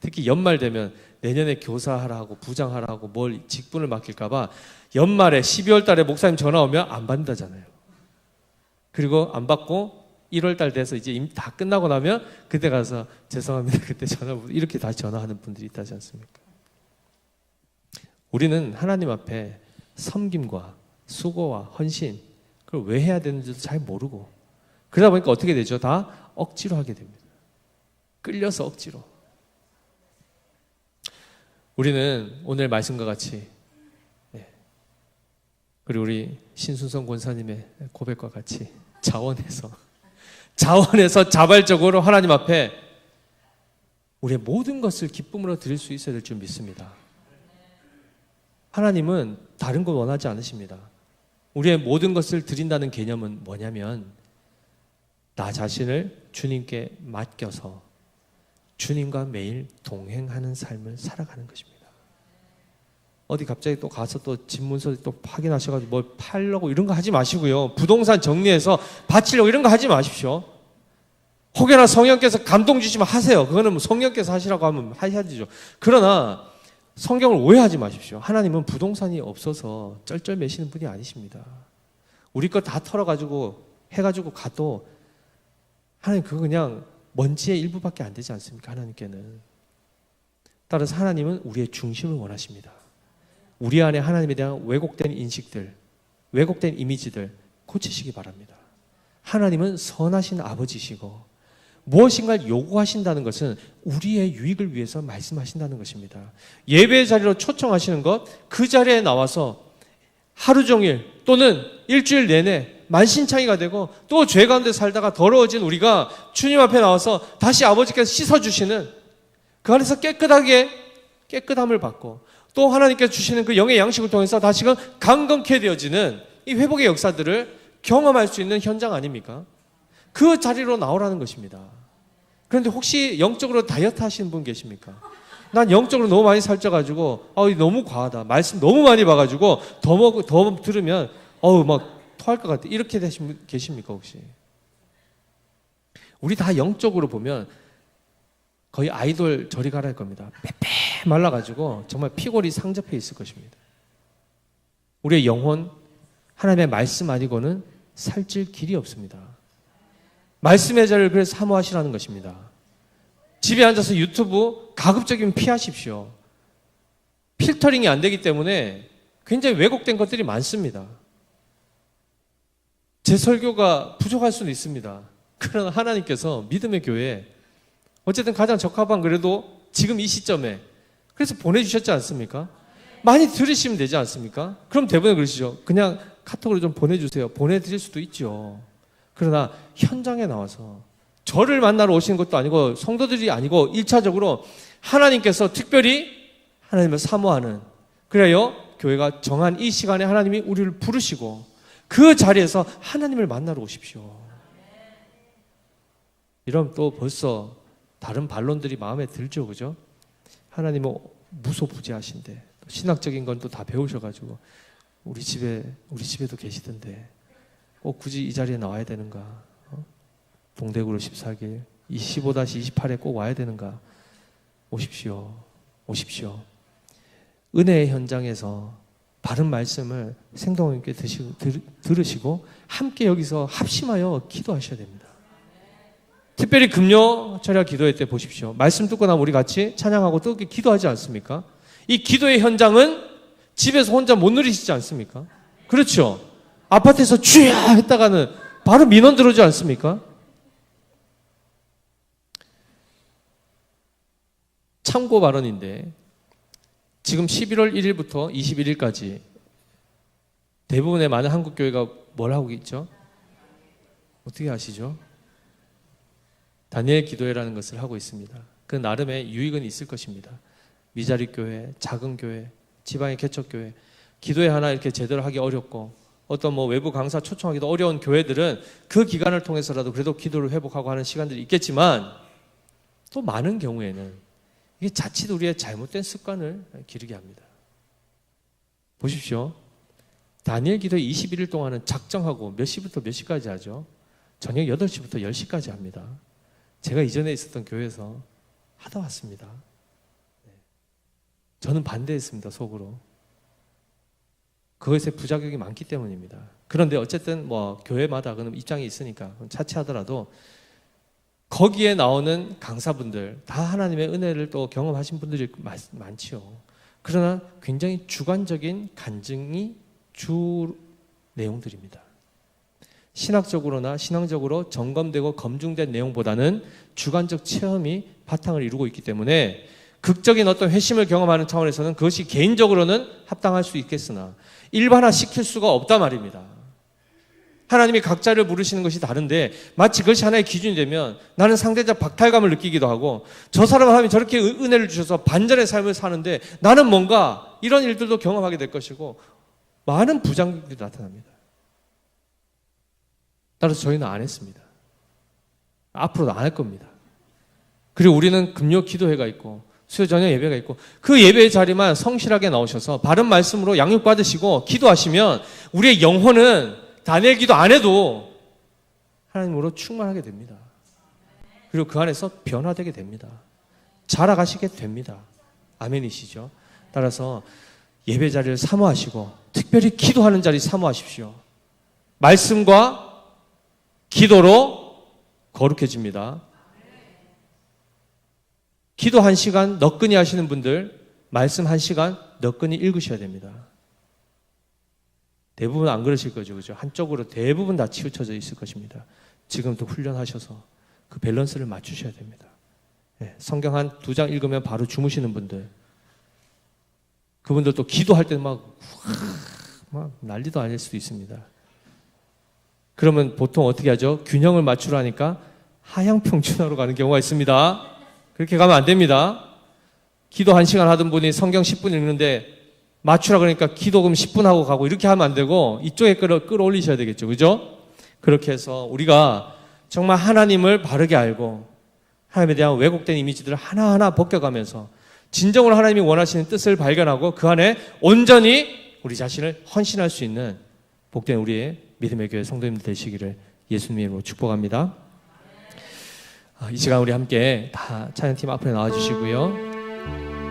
특히 연말 되면 내년에 교사하라고 부장하라고 뭘 직분을 맡길까 봐 연말에 12월 달에 목사님 전화 오면 안 받는다잖아요. 그리고 안 받고 1월 달 돼서 이제 이미 다 끝나고 나면 그때 가서 죄송합니다. 그때 전화 이렇게 다시 전화하는 분들이 있다지 않습니까? 우리는 하나님 앞에 섬김과 수고와 헌신 그걸 왜 해야 되는지도 잘 모르고 그러다 보니까 어떻게 되죠? 다 억지로 하게 됩니다. 끌려서 억지로. 우리는 오늘 말씀과 같이 그리고 우리 신순성 권사님의 고백과 같이 자원해서 자발적으로 하나님 앞에 우리의 모든 것을 기쁨으로 드릴 수 있어야 될 줄 믿습니다. 하나님은 다른 걸 원하지 않으십니다. 우리의 모든 것을 드린다는 개념은 뭐냐면 나 자신을 주님께 맡겨서 주님과 매일 동행하는 삶을 살아가는 것입니다. 어디 갑자기 또 가서 또 집문서 또 확인하셔가지고 뭘 팔려고 이런 거 하지 마시고요. 부동산 정리해서 바치려고 이런 거 하지 마십시오. 혹여나 성령께서 감동 주시면 하세요. 그거는 성령께서 하시라고 하면 하셔야 되죠. 그러나 성경을 오해하지 마십시오. 하나님은 부동산이 없어서 쩔쩔매시는 분이 아니십니다. 우리 거 다 털어가지고 해가지고 가도 하나님 그거 그냥 먼지의 일부밖에 안 되지 않습니까? 하나님께는. 따라서 하나님은 우리의 중심을 원하십니다. 우리 안에 하나님에 대한 왜곡된 인식들, 왜곡된 이미지들 고치시기 바랍니다. 하나님은 선하신 아버지시고 무엇인가를 요구하신다는 것은 우리의 유익을 위해서 말씀하신다는 것입니다. 예배의 자리로 초청하시는 것, 그 자리에 나와서 하루 종일 또는 일주일 내내 만신창이가 되고 또 죄 가운데 살다가 더러워진 우리가 주님 앞에 나와서 다시 아버지께서 씻어주시는 그 안에서 깨끗함을 받고 또 하나님께서 주시는 그 영의 양식을 통해서 다시금 강건케 되어지는 이 회복의 역사들을 경험할 수 있는 현장 아닙니까? 그 자리로 나오라는 것입니다. 그런데 혹시 영적으로 다이어트 하시는 분 계십니까? 난 영적으로 너무 많이 살쪄가지고 너무 과하다. 말씀 너무 많이 봐가지고 더 들으면 막 토할 것 같아. 이렇게 계십니까 혹시? 우리 다 영적으로 보면 거의 아이돌 저리 가라 할 겁니다. 빼빼 말라가지고 정말 피골이 상접해 있을 것입니다. 우리의 영혼 하나님의 말씀 아니고는 살찔 길이 없습니다. 말씀의 자리를 그래서 사모하시라는 것입니다. 집에 앉아서 유튜브 가급적이면 피하십시오. 필터링이 안 되기 때문에 굉장히 왜곡된 것들이 많습니다. 제 설교가 부족할 수는 있습니다. 그러나 하나님께서 믿음의 교회에 어쨌든 가장 적합한 그래도 지금 이 시점에 그래서 보내주셨지 않습니까? 많이 들으시면 되지 않습니까? 그럼 대부분 그러시죠. 그냥 카톡으로 좀 보내주세요. 보내드릴 수도 있죠. 그러나 현장에 나와서 저를 만나러 오시는 것도 아니고 성도들이 아니고 1차적으로 하나님께서 특별히 하나님을 사모하는 그래요 교회가 정한 이 시간에 하나님이 우리를 부르시고 그 자리에서 하나님을 만나러 오십시오. 이러면 또 벌써 다른 반론들이 마음에 들죠. 그죠? 하나님은 무소부재하신데 신학적인 건 또 다 배우셔가지고 우리 집에도 계시던데 꼭 굳이 이 자리에 나와야 되는가? 동대구로 14길 15-28에 꼭 와야 되는가? 오십시오. 은혜의 현장에서 바른 말씀을 생동감 있게 들으시고 함께 여기서 합심하여 기도하셔야 됩니다. 특별히 금요 철야 기도회 때 보십시오. 말씀 듣고 나면 우리 같이 찬양하고 또 기도하지 않습니까? 이 기도의 현장은 집에서 혼자 못 누리시지 않습니까? 그렇죠. 아파트에서 주야 했다가는 바로 민원 들어오지 않습니까? 참고 발언인데 지금 11월 1일부터 21일까지 대부분의 많은 한국교회가 뭘 하고 있죠? 어떻게 아시죠? 다니엘 기도회라는 것을 하고 있습니다. 그 나름의 유익은 있을 것입니다. 미자립 교회, 작은 교회, 지방의 개척교회, 기도회 하나 이렇게 제대로 하기 어렵고 어떤 뭐 외부 강사 초청하기도 어려운 교회들은 그 기간을 통해서라도 그래도 기도를 회복하고 하는 시간들이 있겠지만 또 많은 경우에는 이게 자칫 우리의 잘못된 습관을 기르게 합니다. 보십시오. 다니엘 기도 21일 동안은 작정하고 몇 시부터 몇 시까지 하죠? 저녁 8시부터 10시까지 합니다. 제가 이전에 있었던 교회에서 하다 왔습니다. 저는 반대했습니다, 속으로. 그것에 부작용이 많기 때문입니다. 그런데 어쨌든 뭐 교회마다 그런 입장이 있으니까 차치하더라도 거기에 나오는 강사분들 다 하나님의 은혜를 또 경험하신 분들이 많지요. 그러나 굉장히 주관적인 간증이 주 내용들입니다. 신학적으로나 신앙적으로 점검되고 검증된 내용보다는 주관적 체험이 바탕을 이루고 있기 때문에 극적인 어떤 회심을 경험하는 차원에서는 그것이 개인적으로는 합당할 수 있겠으나 일반화시킬 수가 없단 말입니다. 하나님이 각자를 부르시는 것이 다른데 마치 그것이 하나의 기준이 되면 나는 상대적 박탈감을 느끼기도 하고 저 사람 하나님이 저렇게 은혜를 주셔서 반전의 삶을 사는데 나는 뭔가 이런 일들도 경험하게 될 것이고 많은 부작용들이 나타납니다. 따라서 저희는 안 했습니다. 앞으로도 안 할 겁니다. 그리고 우리는 금요 기도회가 있고 수요 저녁 예배가 있고 그 예배의 자리만 성실하게 나오셔서 바른 말씀으로 양육받으시고 기도하시면 우리의 영혼은 다니엘 기도 안 해도 하나님으로 충만하게 됩니다. 그리고 그 안에서 변화되게 됩니다. 자라가시게 됩니다. 아멘이시죠? 따라서 예배 자리를 사모하시고 특별히 기도하는 자리 사모하십시오. 말씀과 기도로 거룩해집니다. 기도 1시간 너끈히 하시는 분들 말씀 1시간 너끈히 읽으셔야 됩니다. 대부분 안 그러실 거죠. 그죠? 한쪽으로 대부분 다 치우쳐져 있을 것입니다. 지금부터 훈련하셔서 그 밸런스를 맞추셔야 됩니다. 네, 성경 한 2장 읽으면 바로 주무시는 분들 그분들 또 기도할 때 막 난리도 아닐 수도 있습니다. 그러면 보통 어떻게 하죠? 균형을 맞추라니까 하향평준화로 가는 경우가 있습니다. 그렇게 가면 안 됩니다. 기도 1시간 하던 분이 성경 10분 읽는데 맞추라 그러니까 기도 그럼 10분 하고 가고 이렇게 하면 안 되고 이쪽에 끌어올리셔야 되겠죠. 그죠? 그렇게 해서 우리가 정말 하나님을 바르게 알고 하나님에 대한 왜곡된 이미지들을 하나하나 벗겨가면서 진정으로 하나님이 원하시는 뜻을 발견하고 그 안에 온전히 우리 자신을 헌신할 수 있는 복된 우리의 믿음의 교회 성도님들 되시기를 예수님의 이름으로 축복합니다. 이 시간 우리 함께 다 찬양팀 앞으로 나와주시고요.